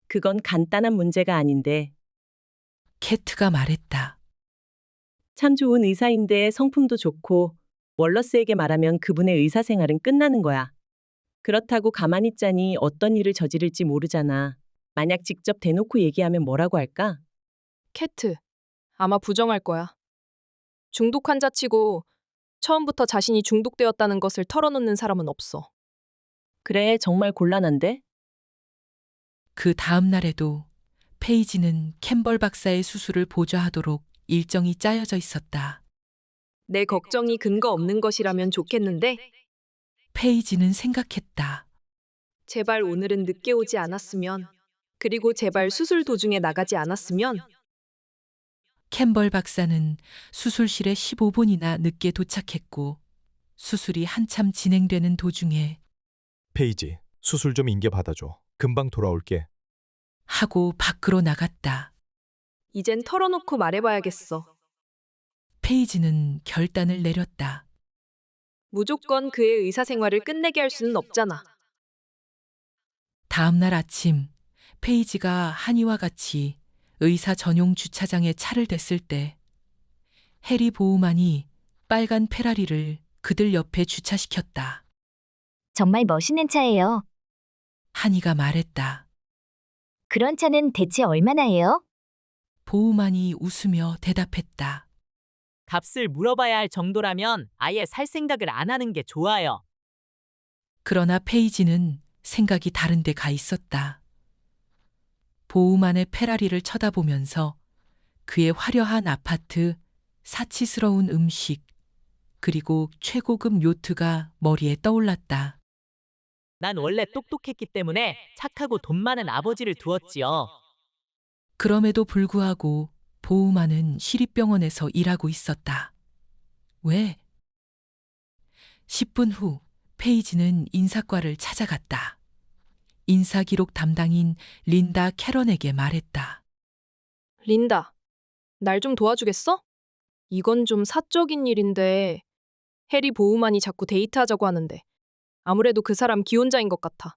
그건 간단한 문제가 아닌데. 캐트가 말했다. 참 좋은 의사인데 성품도 좋고 월러스에게 말하면 그분의 의사생활은 끝나는 거야. 그렇다고 가만히 있자니 어떤 일을 저지를지 모르잖아. 만약 직접 대놓고 얘기하면 뭐라고 할까? 캐트, 아마 부정할 거야. 중독 환자치고 처음부터 자신이 중독되었다는 것을 털어놓는 사람은 없어. 그래, 정말 곤란한데? 그 다음 날에도 페이지는 캠벌 박사의 수술을 보좌하도록 일정이 짜여져 있었다. 내 걱정이 근거 없는 것이라면 좋겠는데 페이지는 생각했다. 제발 오늘은 늦게 오지 않았으면, 그리고 제발 수술 도중에 나가지 않았으면. 캠벌 박사는 수술실에 15분이나 늦게 도착했고 수술이 한참 진행되는 도중에 페이지, 수술 좀 인계 받아줘. 금방 돌아올게. 하고 밖으로 나갔다. 이젠 털어놓고 말해봐야겠어. 페이지는 결단을 내렸다. 무조건 그의 의사 생활을 끝내게 할 수는 없잖아. 다음 날 아침, 페이지가 한이와 같이 의사 전용 주차장에 차를 댔을 때 해리 보우만이 빨간 페라리를 그들 옆에 주차시켰다. 정말 멋있는 차예요. 한이가 말했다. 그런 차는 대체 얼마나 해요? 보우만이 웃으며 대답했다. 값을 물어봐야 할 정도라면 아예 살 생각을 안 하는 게 좋아요. 그러나 페이지는 생각이 다른 데 가 있었다. 보우만의 페라리를 쳐다보면서 그의 화려한 아파트, 사치스러운 음식, 그리고 최고급 요트가 머리에 떠올랐다. 난 원래 똑똑했기 때문에 착하고 돈 많은 아버지를 두었지요. 그럼에도 불구하고 보우만은 시립병원에서 일하고 있었다. 왜? 10분 후 페이지는 인사과를 찾아갔다. 인사기록 담당인 린다 캐런에게 말했다. 린다, 날 좀 도와주겠어? 이건 좀 사적인 일인데 해리 보우만이 자꾸 데이트하자고 하는데 아무래도 그 사람 기혼자인 것 같아.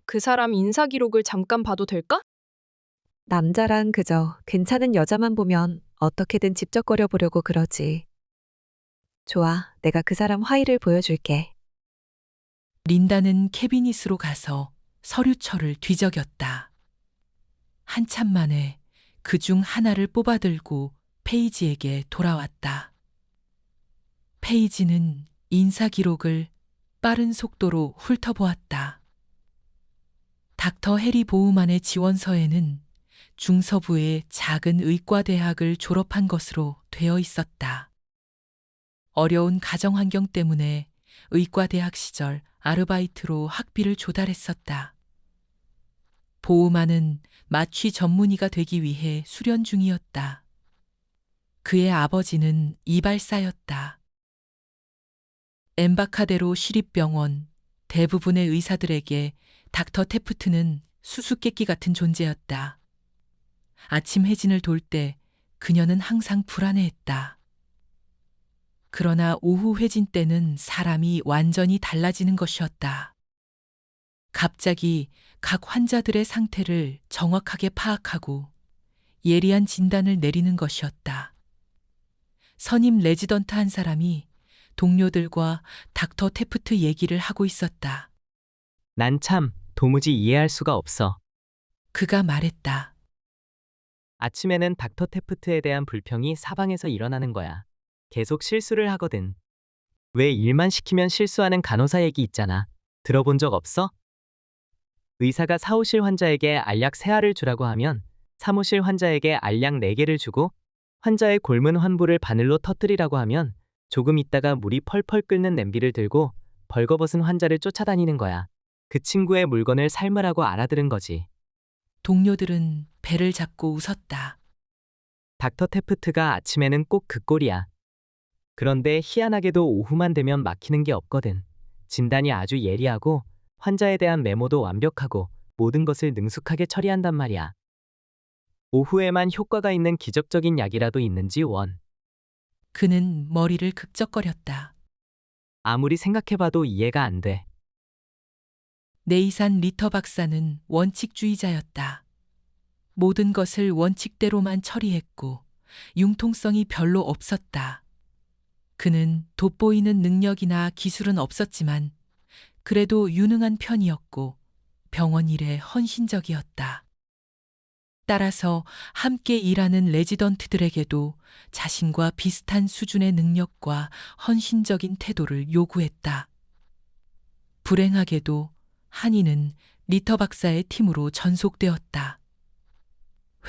그 사람 인사 기록을 잠깐 봐도 될까? 남자란 그저 괜찮은 여자만 보면 어떻게든 집적거려 보려고 그러지. 좋아, 내가 그 사람 화의를 보여줄게. 린다는 캐비닛으로 가서 서류철을 뒤적였다. 한참 만에 그중 하나를 뽑아들고 페이지에게 돌아왔다. 페이지는 인사 기록을 빠른 속도로 훑어보았다. 닥터 해리 보우만의 지원서에는 중서부의 작은 의과대학을 졸업한 것으로 되어 있었다. 어려운 가정 환경 때문에 의과대학 시절 아르바이트로 학비를 조달했었다. 보우만은 마취 전문의가 되기 위해 수련 중이었다. 그의 아버지는 이발사였다. 엠바카데로 시립병원 대부분의 의사들에게 닥터 테프트는 수수께끼 같은 존재였다. 아침 해진을 돌 때 그녀는 항상 불안해했다. 그러나 오후 회진 때는 사람이 완전히 달라지는 것이었다. 갑자기 각 환자들의 상태를 정확하게 파악하고 예리한 진단을 내리는 것이었다. 선임 레지던트 한 사람이 동료들과 닥터 테프트 얘기를 하고 있었다. 난 참 도무지 이해할 수가 없어. 그가 말했다. 아침에는 닥터 테프트에 대한 불평이 사방에서 일어나는 거야. 계속 실수를 하거든. 왜 일만 시키면 실수하는 간호사 얘기 있잖아. 들어본 적 없어? 의사가 사무실 환자에게 알약 3알을 주라고 하면 사무실 환자에게 알약 4개를 주고 환자의 곪은 환부를 바늘로 터뜨리라고 하면 조금 있다가 물이 펄펄 끓는 냄비를 들고 벌거벗은 환자를 쫓아다니는 거야. 그 친구의 물건을 삶으라고 알아들은 거지. 동료들은 배를 잡고 웃었다. 닥터 테프트가 아침에는 꼭 그 꼴이야. 그런데 희한하게도 오후만 되면 막히는 게 없거든. 진단이 아주 예리하고 환자에 대한 메모도 완벽하고 모든 것을 능숙하게 처리한단 말이야. 오후에만 효과가 있는 기적적인 약이라도 있는지 원. 그는 머리를 극적거렸다. 아무리 생각해봐도 이해가 안 돼. 네이산 리터 박사는 원칙주의자였다. 모든 것을 원칙대로만 처리했고 융통성이 별로 없었다. 그는 돋보이는 능력이나 기술은 없었지만 그래도 유능한 편이었고 병원 일에 헌신적이었다. 따라서 함께 일하는 레지던트들에게도 자신과 비슷한 수준의 능력과 헌신적인 태도를 요구했다. 불행하게도 한이는 리터 박사의 팀으로 전속되었다.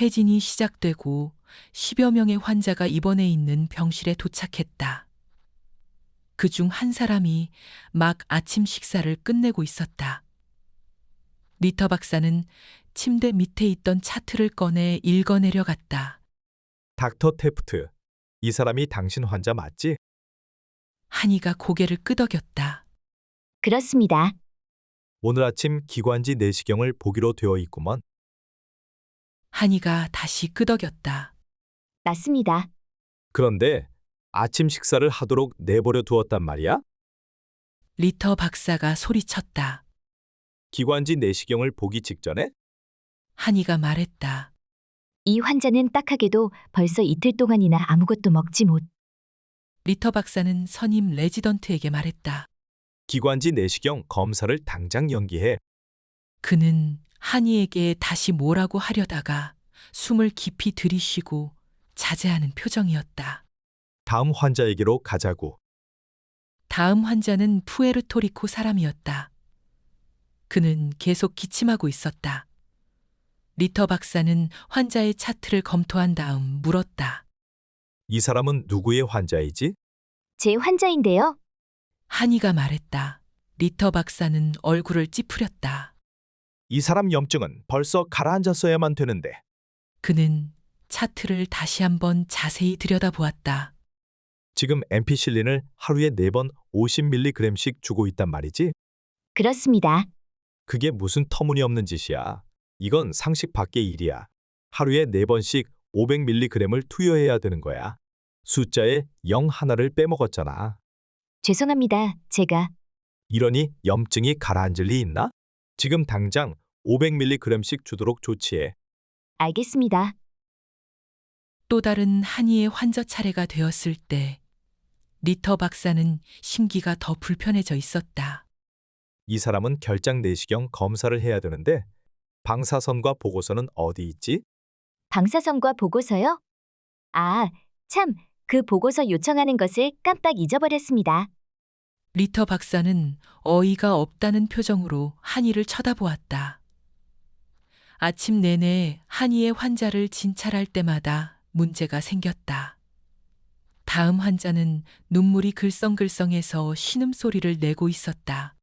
회진이 시작되고 10여 명의 환자가 입원해 있는 병실에 도착했다. 그중 한 사람이 막 아침 식사를 끝내고 있었다. 리터 박사는 침대 밑에 있던 차트를 꺼내 읽어내려갔다. 닥터 테프트, 이 사람이 당신 환자 맞지? 한이가 고개를 끄덕였다. 그렇습니다. 오늘 아침 기관지 내시경을 보기로 되어 있구먼. 한이가 다시 끄덕였다. 맞습니다. 그런데 아침 식사를 하도록 내버려 두었단 말이야? 리터 박사가 소리쳤다. 기관지 내시경을 보기 직전에? 한이가 말했다. 이 환자는 딱하게도 벌써 이틀 동안이나 아무것도 먹지 못. 리터 박사는 선임 레지던트에게 말했다. 기관지 내시경 검사를 당장 연기해. 그는 한이에게 다시 뭐라고 하려다가 숨을 깊이 들이쉬고 자제하는 표정이었다. 다음 환자에게로 가자고. 다음 환자는 푸에르토리코 사람이었다. 그는 계속 기침하고 있었다. 리터 박사는 환자의 차트를 검토한 다음 물었다. 이 사람은 누구의 환자이지? 제 환자인데요. 한이가 말했다. 리터 박사는 얼굴을 찌푸렸다. 이 사람 염증은 벌써 가라앉았어야만 되는데. 그는 차트를 다시 한번 자세히 들여다보았다. 지금 엠피실린을 하루에 4번 50mg씩 주고 있단 말이지? 그렇습니다. 그게 무슨 터무니없는 짓이야. 이건 상식 밖의 일이야. 하루에 4번씩 500mg을 투여해야 되는 거야. 숫자에 0 하나를 빼먹었잖아. 죄송합니다. 제가 이러니 염증이 가라앉을 리 있나? 지금 당장 500mg씩 주도록 조치해. 알겠습니다. 또 다른 한이의 환자 차례가 되었을 때 리터 박사는 심기가 더 불편해져 있었다. 이 사람은 결장 내시경 검사를 해야 되는데 방사선과 보고서는 어디 있지? 방사선과 보고서요? 아, 참, 그 보고서 요청하는 것을 깜빡 잊어버렸습니다. 리터 박사는 어이가 없다는 표정으로 한이를 쳐다보았다. 아침 내내 한이의 환자를 진찰할 때마다 문제가 생겼다. 다음 환자는 눈물이 글썽글썽해서 신음소리를 내고 있었다.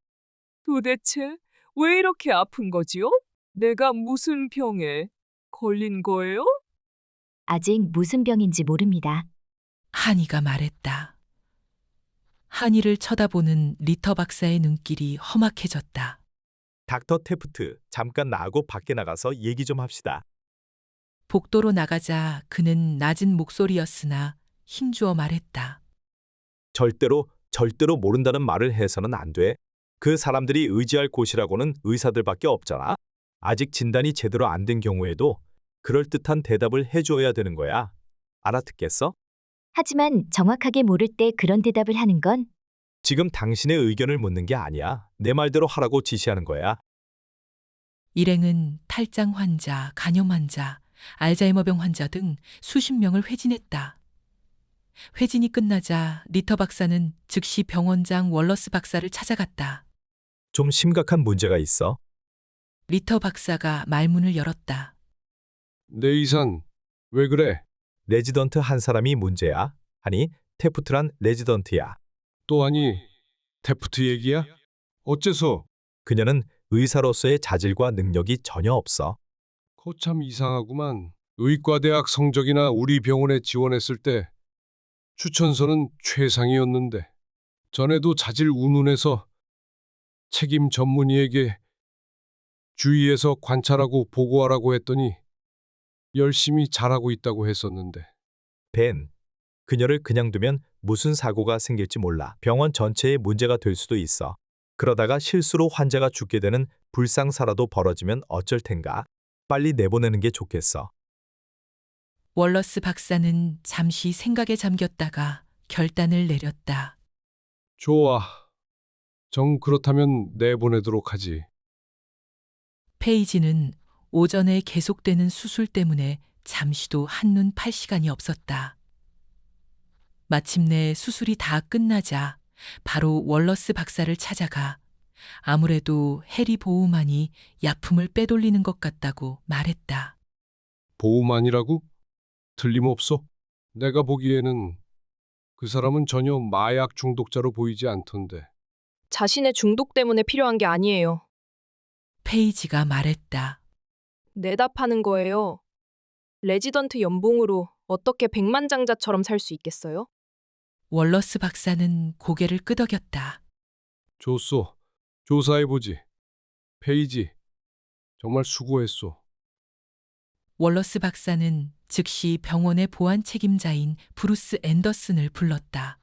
도대체 왜 이렇게 아픈 거지요? 내가 무슨 병에 걸린 거예요? 아직 무슨 병인지 모릅니다. 한이가 말했다. 한이를 쳐다보는 리터 박사의 눈길이 험악해졌다. 닥터 테프트, 잠깐 나하고 밖에 나가서 얘기 좀 합시다. 복도로 나가자 그는 낮은 목소리였으나 힘주어 말했다. 절대로 모른다는 말을 해서는 안 돼. 그 사람들이 의지할 곳이라고는 의사들밖에 없잖아. 아직 진단이 제대로 안 된 경우에도 그럴듯한 대답을 해줘야 되는 거야. 알아듣겠어? 하지만 정확하게 모를 때 그런 대답을 하는 건 지금 당신의 의견을 묻는 게 아니야. 내 말대로 하라고 지시하는 거야. 일행은 탈장 환자, 간염 환자, 알츠하이머병 환자 등 수십 명을 회진했다. 회진이 끝나자 리터 박사는 즉시 병원장 월러스 박사를 찾아갔다. 좀 심각한 문제가 있어. 리터 박사가 말문을 열었다. 내 이산, 왜 그래? 레지던트 한 사람이 문제야. 아니, 테프트란 레지던트야. 또 아니, 테프트 얘기야? 어째서? 그녀는 의사로서의 자질과 능력이 전혀 없어. 거참 이상하구만. 의과대학 성적이나 우리 병원에 지원했을 때 추천서는 최상이었는데 전에도 자질 운운해서 책임 전문의에게 주위에서 관찰하고 보고하라고 했더니 열심히 잘하고 있다고 했었는데. 벤, 그녀를 그냥 두면 무슨 사고가 생길지 몰라. 병원 전체에 문제가 될 수도 있어. 그러다가 실수로 환자가 죽게 되는 불상사라도 벌어지면 어쩔 텐가. 빨리 내보내는 게 좋겠어. 월러스 박사는 잠시 생각에 잠겼다가 결단을 내렸다. 좋아. 정 그렇다면 내보내도록 하지. 페이지는 오전에 계속되는 수술 때문에 잠시도 한눈 팔 시간이 없었다. 마침내 수술이 다 끝나자 바로 월러스 박사를 찾아가 아무래도 해리 보우만이 약품을 빼돌리는 것 같다고 말했다. 보우만이라고? 틀림없어. 내가 보기에는 그 사람은 전혀 마약 중독자로 보이지 않던데. 자신의 중독 때문에 필요한 게 아니에요. 페이지가 말했다. 내답하는 거예요. 레지던트 연봉으로 어떻게 백만장자처럼 살 수 있겠어요? 월러스 박사는 고개를 끄덕였다. 좋소. 조사해보지. 페이지, 정말 수고했소. 월러스 박사는 즉시 병원의 보안 책임자인 브루스 앤더슨을 불렀다.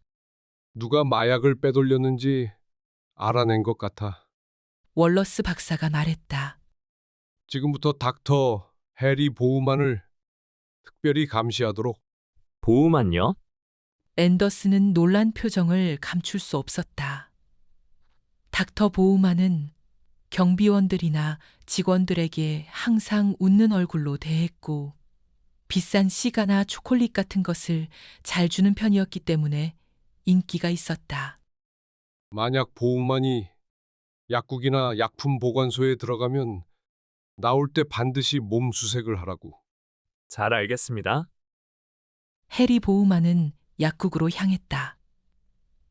누가 마약을 빼돌렸는지 알아낸 것 같아. 월러스 박사가 말했다. 지금부터 닥터 해리 보우만을 특별히 감시하도록. 보우만요? 앤더슨은 놀란 표정을 감출 수 없었다. 닥터 보우만은 경비원들이나 직원들에게 항상 웃는 얼굴로 대했고 비싼 시가나 초콜릿 같은 것을 잘 주는 편이었기 때문에 인기가 있었다. 만약 보우만이 약국이나 약품 보관소에 들어가면 나올 때 반드시 몸수색을 하라고. 잘 알겠습니다. 해리 보우만은 약국으로 향했다.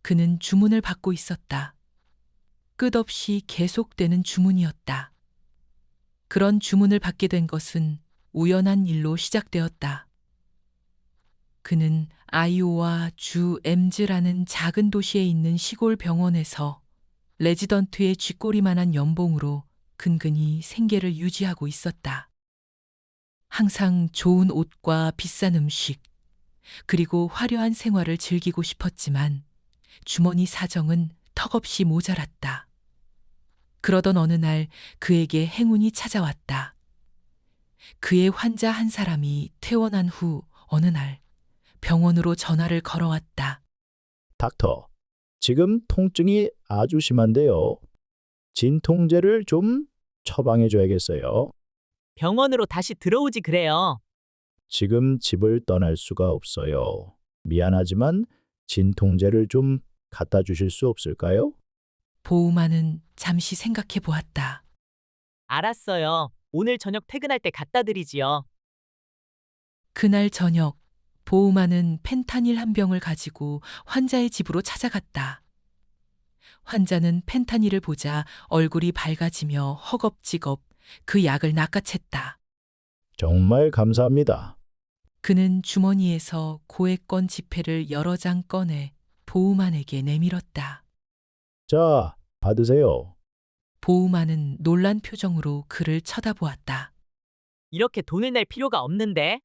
그는 주문을 받고 있었다. 끝없이 계속되는 주문이었다. 그런 주문을 받게 된 것은 우연한 일로 시작되었다. 그는 아이오와 주 엠즈라는 작은 도시에 있는 시골 병원에서 레지던트의 쥐꼬리만한 연봉으로 근근히 생계를 유지하고 있었다. 항상 좋은 옷과 비싼 음식, 그리고 화려한 생활을 즐기고 싶었지만 주머니 사정은 턱없이 모자랐다. 그러던 어느 날 그에게 행운이 찾아왔다. 그의 환자 한 사람이 퇴원한 후 어느 날 병원으로 전화를 걸어왔다. 닥터, 지금 통증이 아주 심한데요. 진통제를 좀 처방해 줘야겠어요. 병원으로 다시 들어오지 그래요. 지금 집을 떠날 수가 없어요. 미안하지만 진통제를 좀 갖다 주실 수 없을까요? 보우만은 잠시 생각해 보았다. 알았어요. 오늘 저녁 퇴근할 때 갖다 드리지요. 그날 저녁 보우만은 펜타닐 한 병을 가지고 환자의 집으로 찾아갔다. 환자는 펜타닐을 보자 얼굴이 밝아지며 허겁지겁 그 약을 낚아챘다. 정말 감사합니다. 그는 주머니에서 고액권 지폐를 여러 장 꺼내 보우만에게 내밀었다. 자, 받으세요. 보우만은 놀란 표정으로 그를 쳐다보았다. 이렇게 돈을 낼 필요가 없는데.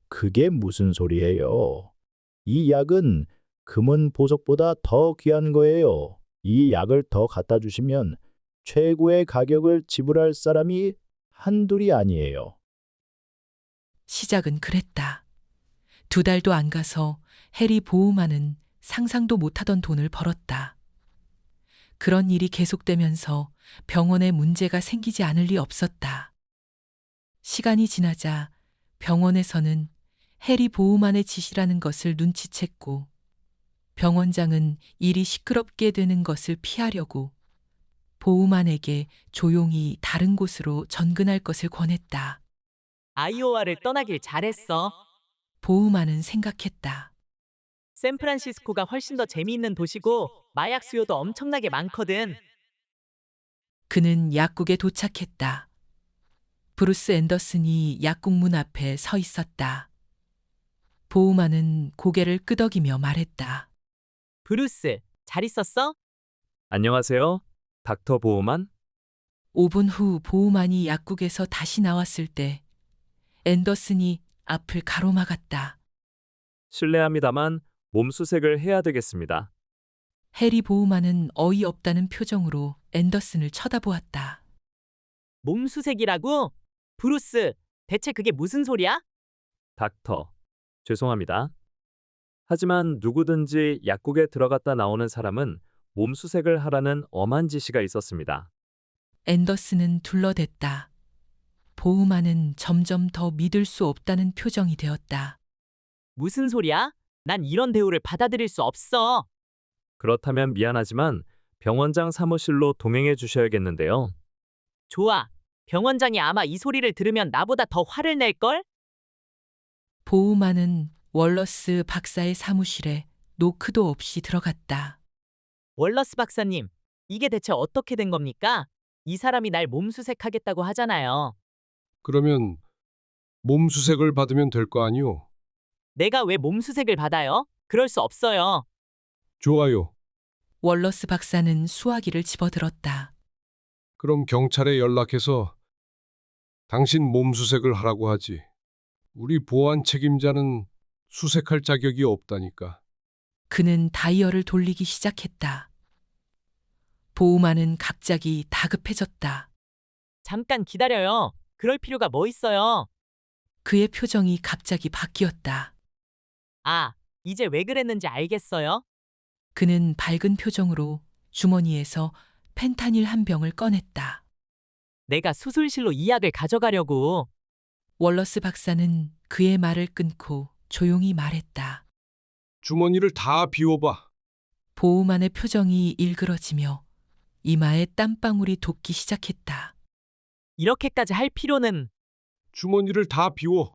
그게 무슨 소리예요? 이 약은 금은 보석보다 더 귀한 거예요. 이 약을 더 갖다 주시면 최고의 가격을 지불할 사람이 한둘이 아니에요. 시작은 그랬다. 2달도 안 가서 해리 보우만은 상상도 못하던 돈을 벌었다. 그런 일이 계속되면서 병원에 문제가 생기지 않을 리 없었다. 시간이 지나자 병원에서는 해리 보우만의 짓이라는 것을 눈치챘고 병원장은 일이 시끄럽게 되는 것을 피하려고 보우만에게 조용히 다른 곳으로 전근할 것을 권했다. 아이오와를 떠나길 잘했어. 보우만은 생각했다. 샌프란시스코가 훨씬 더 재미있는 도시고 마약 수요도 엄청나게 많거든. 그는 약국에 도착했다. 브루스 앤더슨이 약국 문 앞에 서 있었다. 보우만은 고개를 끄덕이며 말했다. 브루스, 잘 있었어? 안녕하세요. 닥터 보우만? 5분 후 보우만이 약국에서 다시 나왔을 때 앤더슨이 앞을 가로막았다. 실례합니다만 몸수색을 해야 되겠습니다. 해리 보우만은 어이없다는 표정으로 앤더슨을 쳐다보았다. 몸수색이라고? 브루스, 대체 그게 무슨 소리야? 닥터, 죄송합니다. 하지만 누구든지 약국에 들어갔다 나오는 사람은 몸수색을 하라는 엄한 지시가 있었습니다. 앤더슨은 둘러댔다. 보우만은 점점 더 믿을 수 없다는 표정이 되었다. 무슨 소리야? 난 이런 대우를 받아들일 수 없어. 그렇다면 미안하지만 병원장 사무실로 동행해 주셔야겠는데요. 좋아. 병원장이 아마 이 소리를 들으면 나보다 더 화를 낼걸? 보우만은 월러스 박사의 사무실에 노크도 없이 들어갔다. 월러스 박사님, 이게 대체 어떻게 된 겁니까? 이 사람이 날 몸수색하겠다고 하잖아요. 그러면 몸수색을 받으면 될 거 아니오? 내가 왜 몸수색을 받아요? 그럴 수 없어요. 좋아요. 월러스 박사는 수화기를 집어들었다. 그럼 경찰에 연락해서 당신 몸 수색을 하라고 하지. 우리 보안 책임자는 수색할 자격이 없다니까. 그는 다이얼을 돌리기 시작했다. 보호만은 갑자기 다급해졌다. 잠깐 기다려요. 그럴 필요가 뭐 있어요? 그의 표정이 갑자기 바뀌었다. 아, 이제 왜 그랬는지 알겠어요? 그는 밝은 표정으로 주머니에서 펜타닐 한 병을 꺼냈다. 내가 수술실로 이 약을 가져가려고. 월러스 박사는 그의 말을 끊고 조용히 말했다. 주머니를 다 비워봐. 보호만의 표정이 일그러지며 이마에 땀방울이 돋기 시작했다. 이렇게까지 할 필요는. 주머니를 다 비워.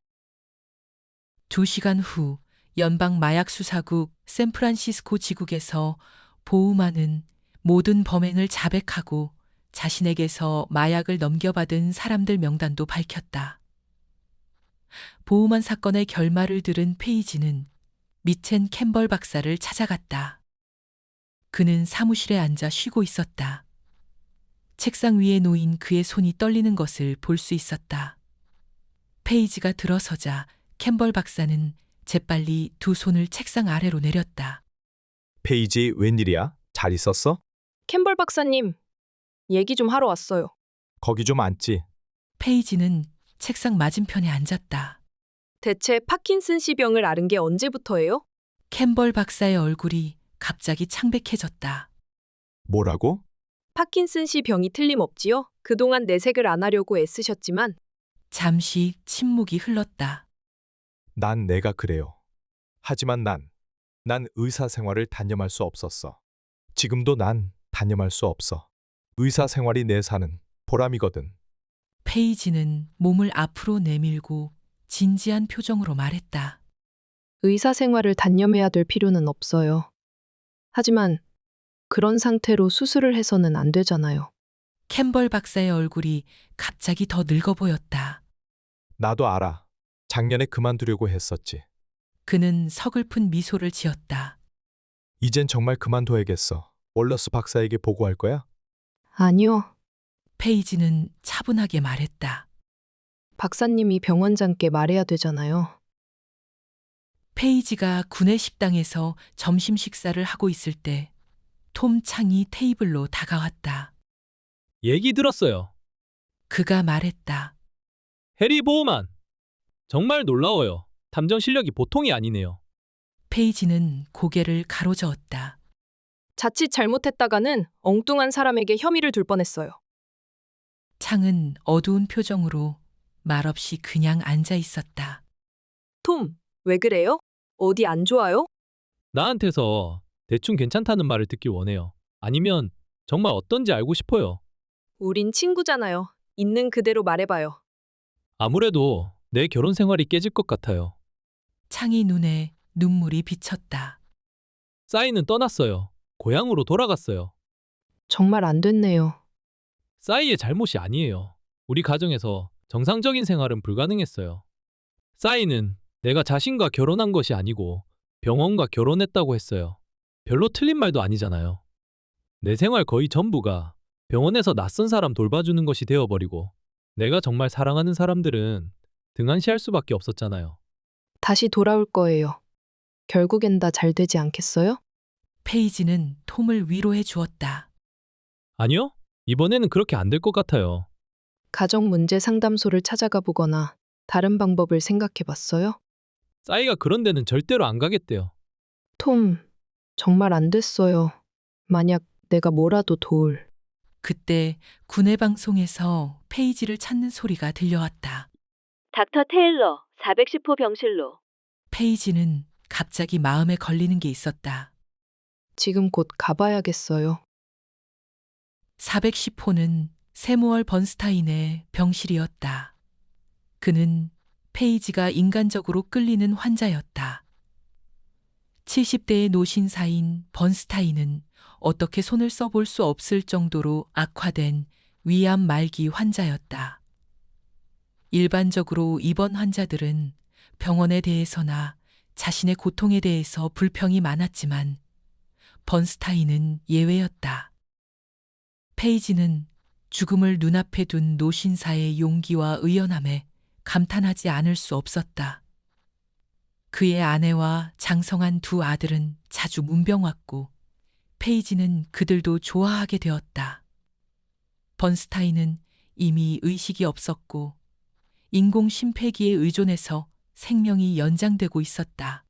2시간 후 연방 마약 수사국 샌프란시스코 지국에서 보우만은 모든 범행을 자백하고 자신에게서 마약을 넘겨받은 사람들 명단도 밝혔다. 보우만 사건의 결말을 들은 페이지는 미첸 캠벌 박사를 찾아갔다. 그는 사무실에 앉아 쉬고 있었다. 책상 위에 놓인 그의 손이 떨리는 것을 볼 수 있었다. 페이지가 들어서자 캠벌 박사는 재빨리 두 손을 책상 아래로 내렸다. 페이지 웬일이야? 잘 있었어? 캠벌 박사님, 얘기 좀 하러 왔어요. 거기 좀 앉지. 페이지는 책상 맞은편에 앉았다. 대체 파킨슨씨 병을 앓은 게 언제부터예요? 캠벌 박사의 얼굴이 갑자기 창백해졌다. 뭐라고? 파킨슨씨 병이 틀림없지요? 그동안 내색을 안 하려고 애쓰셨지만 잠시 침묵이 흘렀다. 난 내가 그래요. 하지만 난 의사 생활을 단념할 수 없었어. 지금도 난 단념할 수 없어. 의사 생활이 내 사는 보람이거든. 페이지는 몸을 앞으로 내밀고 진지한 표정으로 말했다. 의사 생활을 단념해야 될 필요는 없어요. 하지만 그런 상태로 수술을 해서는 안 되잖아요. 캠벌 박사의 얼굴이 갑자기 더 늙어 보였다. 나도 알아. 작년에 그만두려고 했었지. 그는 서글픈 미소를 지었다. 이젠 정말 그만둬야겠어. 월러스 박사에게 보고할 거야? 아니요. 페이지는 차분하게 말했다. 박사님이 병원장께 말해야 되잖아요. 페이지가 구내 식당에서 점심 식사를 하고 있을 때 톰 창이 테이블로 다가왔다. 얘기 들었어요. 그가 말했다. 해리 보우만. 정말 놀라워요. 탐정 실력이 보통이 아니네요. 페이지는 고개를 가로저었다. 자칫 잘못했다가는 엉뚱한 사람에게 혐의를 둘 뻔했어요. 창은 어두운 표정으로 말없이 그냥 앉아 있었다. 톰, 왜 그래요? 어디 안 좋아요? 나한테서 대충 괜찮다는 말을 듣길 원해요. 아니면 정말 어떤지 알고 싶어요. 우린 친구잖아요. 있는 그대로 말해봐요. 아무래도 내 결혼 생활이 깨질 것 같아요. 창이 눈에 눈물이 비쳤다. 싸이는 떠났어요. 고향으로 돌아갔어요. 정말 안 됐네요. 싸이의 잘못이 아니에요. 우리 가정에서 정상적인 생활은 불가능했어요. 싸이는 내가 자신과 결혼한 것이 아니고 병원과 결혼했다고 했어요. 별로 틀린 말도 아니잖아요. 내 생활 거의 전부가 병원에서 낯선 사람 돌봐주는 것이 되어버리고 내가 정말 사랑하는 사람들은 등한시할 수밖에 없었잖아요. 다시 돌아올 거예요. 결국엔 다 잘 되지 않겠어요? 페이지는 톰을 위로해 주었다. 아니요. 이번에는 그렇게 안 될 것 같아요. 가정 문제 상담소를 찾아가 보거나 다른 방법을 생각해 봤어요? 싸이가 그런 데는 절대로 안 가겠대요. 톰, 정말 안 됐어요. 만약 내가 뭐라도 도울. 그때 구내 방송에서 페이지를 찾는 소리가 들려왔다. 닥터 테일러, 410호 병실로. 페이지는 갑자기 마음에 걸리는 게 있었다. 지금 곧 가봐야겠어요. 410호는 세무얼 번스타인의 병실이었다. 그는 페이지가 인간적으로 끌리는 환자였다. 70대의 노신사인 번스타인은 어떻게 손을 써볼 수 없을 정도로 악화된 위암 말기 환자였다. 일반적으로 입원 환자들은 병원에 대해서나 자신의 고통에 대해서 불평이 많았지만 번스타인은 예외였다. 페이지는 죽음을 눈앞에 둔 노신사의 용기와 의연함에 감탄하지 않을 수 없었다. 그의 아내와 장성한 두 아들은 자주 문병 왔고 페이지는 그들도 좋아하게 되었다. 번스타인은 이미 의식이 없었고 인공 심폐기에 의존해서 생명이 연장되고 있었다.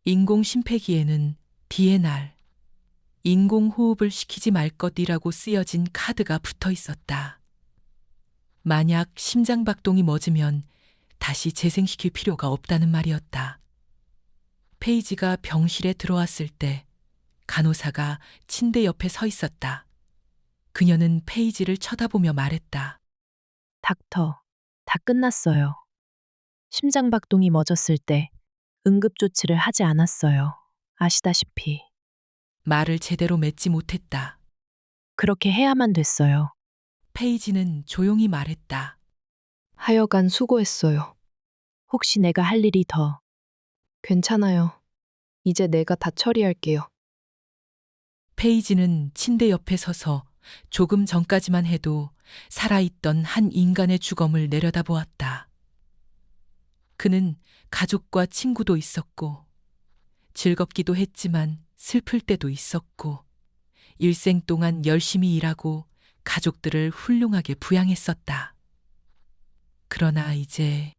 인공 심폐기에는 DNR, 인공호흡을 시키지 말 것이라고 쓰여진 카드가 붙어 있었다. 만약 심장박동이 멎으면 다시 재생시킬 필요가 없다는 말이었다. 페이지가 병실에 들어왔을 때 간호사가 침대 옆에 서 있었다. 그녀는 페이지를 쳐다보며 말했다. 닥터, 다 끝났어요. 심장박동이 멎었을 때 응급조치를 하지 않았어요. 아시다시피. 말을 제대로 맺지 못했다. 그렇게 해야만 됐어요. 페이지는 조용히 말했다. 하여간 수고했어요. 혹시 내가 할 일이 더. 괜찮아요. 이제 내가 다 처리할게요. 페이지는 침대 옆에 서서 조금 전까지만 해도 살아있던 한 인간의 주검을 내려다보았다. 그는 가족과 친구도 있었고 즐겁기도 했지만 슬플 때도 있었고 일생 동안 열심히 일하고 가족들을 훌륭하게 부양했었다. 그러나 이제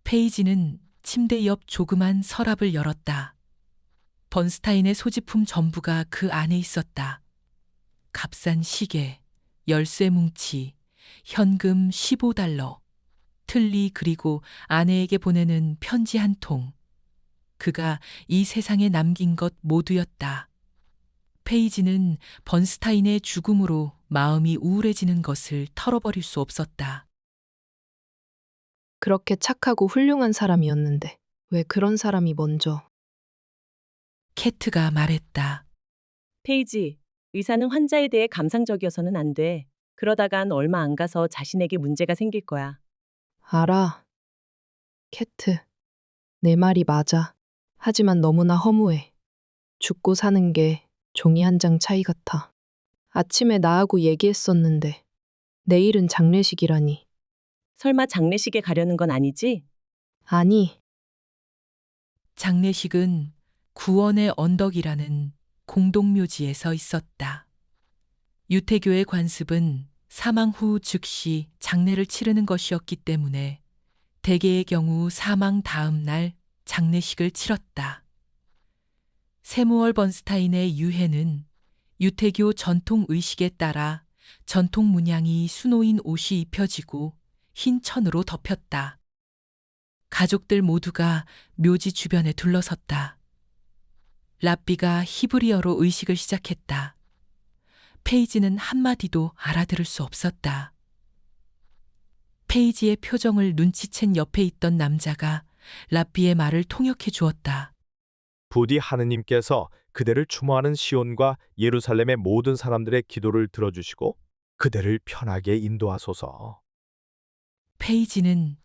페이지는 침대 옆 조그만 서랍을 열었다. 번스타인의 소지품 전부가 그 안에 있었다. 값싼 시계, 열쇠 뭉치, 현금 15달러, 틀니 그리고 아내에게 보내는 편지 한 통. 그가 이 세상에 남긴 것 모두였다. 페이지는 번스타인의 죽음으로 마음이 우울해지는 것을 털어버릴 수 없었다. 그렇게 착하고 훌륭한 사람이었는데 왜 그런 사람이 먼저. 캐트가 말했다. 페이지, 의사는 환자에 대해 감상적이어서는 안 돼. 그러다간 얼마 안 가서 자신에게 문제가 생길 거야. 알아. 캐트, 내 말이 맞아. 하지만 너무나 허무해. 죽고 사는 게 종이 한 장 차이 같아. 아침에 나하고 얘기했었는데 내일은 장례식이라니. 설마 장례식에 가려는 건 아니지? 아니. 장례식은 구원의 언덕이라는 공동묘지에서 있었다. 유태교의 관습은 사망 후 즉시 장례를 치르는 것이었기 때문에 대개의 경우 사망 다음 날 장례식을 치렀다. 세무얼 번스타인의 유해는 유태교 전통 의식에 따라 전통 문양이 수놓인 옷이 입혀지고 흰 천으로 덮였다. 가족들 모두가 묘지 주변에 둘러섰다. 랍비가 히브리어로 의식을 시작했다. 페이지는 한마디도 알아들을 수 없었다. 페이지의 표정을 눈치챈 옆에 있던 남자가 랍비의 말을 통역해 주었다. 부디 하느님께서 그대를 추모하는 시온과 예루살렘의 모든 사람들의 기도를 들어주시고 그대를 편하게 인도하소서. 페이지는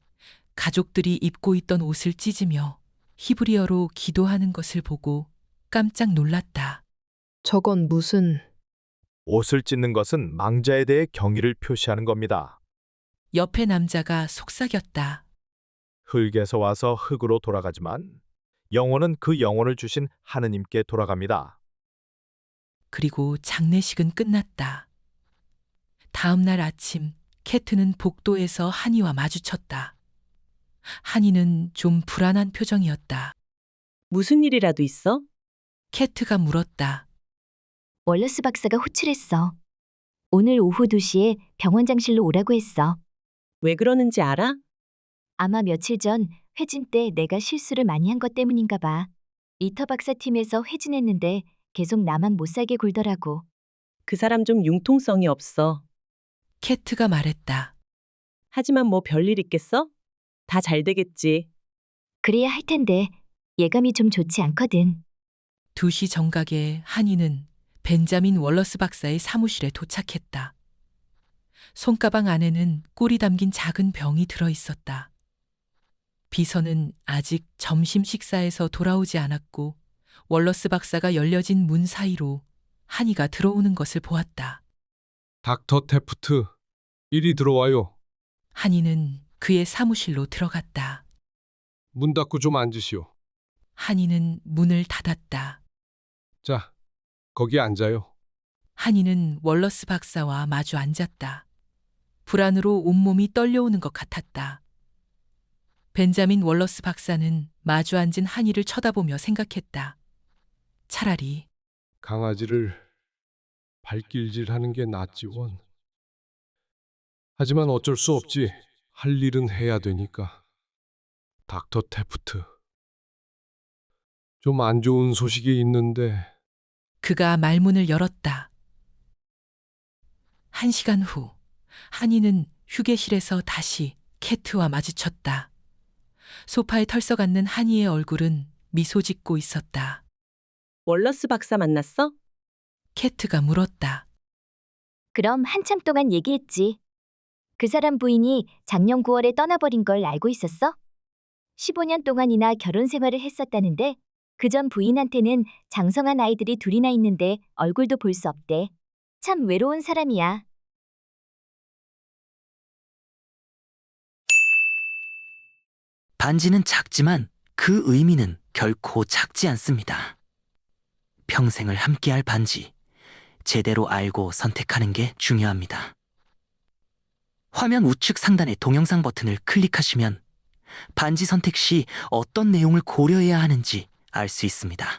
가족들이 입고 있던 옷을 찢으며 히브리어로 기도하는 것을 보고 깜짝 놀랐다. 저건 무슨... 옷을 찢는 것은 망자에 대해 경의를 표시하는 겁니다. 옆에 남자가 속삭였다. 흙에서 와서 흙으로 돌아가지만 영혼은 그 영혼을 주신 하느님께 돌아갑니다. 그리고 장례식은 끝났다. 다음 날 아침 캐트는 복도에서 한이와 마주쳤다. 한이는 좀 불안한 표정이었다. 무슨 일이라도 있어? 캐트가 물었다. 월러스 박사가 호출했어. 오늘 오후 2시에 병원장실로 오라고 했어. 왜 그러는지 알아? 아마 며칠 전 회진 때 내가 실수를 많이 한 것 때문인가 봐. 리터 박사 팀에서 회진했는데 계속 나만 못 살게 굴더라고. 그 사람 좀 융통성이 없어. 캐트가 말했다. 하지만 뭐 별일 있겠어? 다 잘 되겠지. 그래야 할 텐데 예감이 좀 좋지 않거든. 2시 정각에 한이는 벤자민 월러스 박사의 사무실에 도착했다. 손가방 안에는 꿀이 담긴 작은 병이 들어 있었다. 비서는 아직 점심 식사에서 돌아오지 않았고 월러스 박사가 열려진 문 사이로 한이가 들어오는 것을 보았다. 닥터 테프트, 이리 들어와요. 한이는 그의 사무실로 들어갔다. 문 닫고 좀 앉으시오. 한이는 문을 닫았다. 자, 거기 앉아요. 한이는 월러스 박사와 마주 앉았다. 불안으로 온몸이 떨려오는 것 같았다. 벤자민 월러스 박사는 마주 앉은 한이를 쳐다보며 생각했다. 차라리 강아지를 발길질하는 게 낫지 원. 하지만 어쩔 수 없지. 할 일은 해야 되니까. 닥터 테프트. 좀 안 좋은 소식이 있는데. 그가 말문을 열었다. 1시간 후, 한이는 휴게실에서 다시 캐트와 마주쳤다. 소파에 털썩 앉는 한이의 얼굴은 미소 짓고 있었다. 월러스 박사 만났어? 캐트가 물었다. 그럼 한참 동안 얘기했지. 그 사람 부인이 작년 9월에 떠나버린 걸 알고 있었어? 15년 동안이나 결혼 생활을 했었다는데 그 전 부인한테는 장성한 아이들이 둘이나 있는데 얼굴도 볼 수 없대. 참 외로운 사람이야. 반지는 작지만 그 의미는 결코 작지 않습니다. 평생을 함께할 반지, 제대로 알고 선택하는 게 중요합니다. 화면 우측 상단의 동영상 버튼을 클릭하시면 반지 선택 시 어떤 내용을 고려해야 하는지 알 수 있습니다.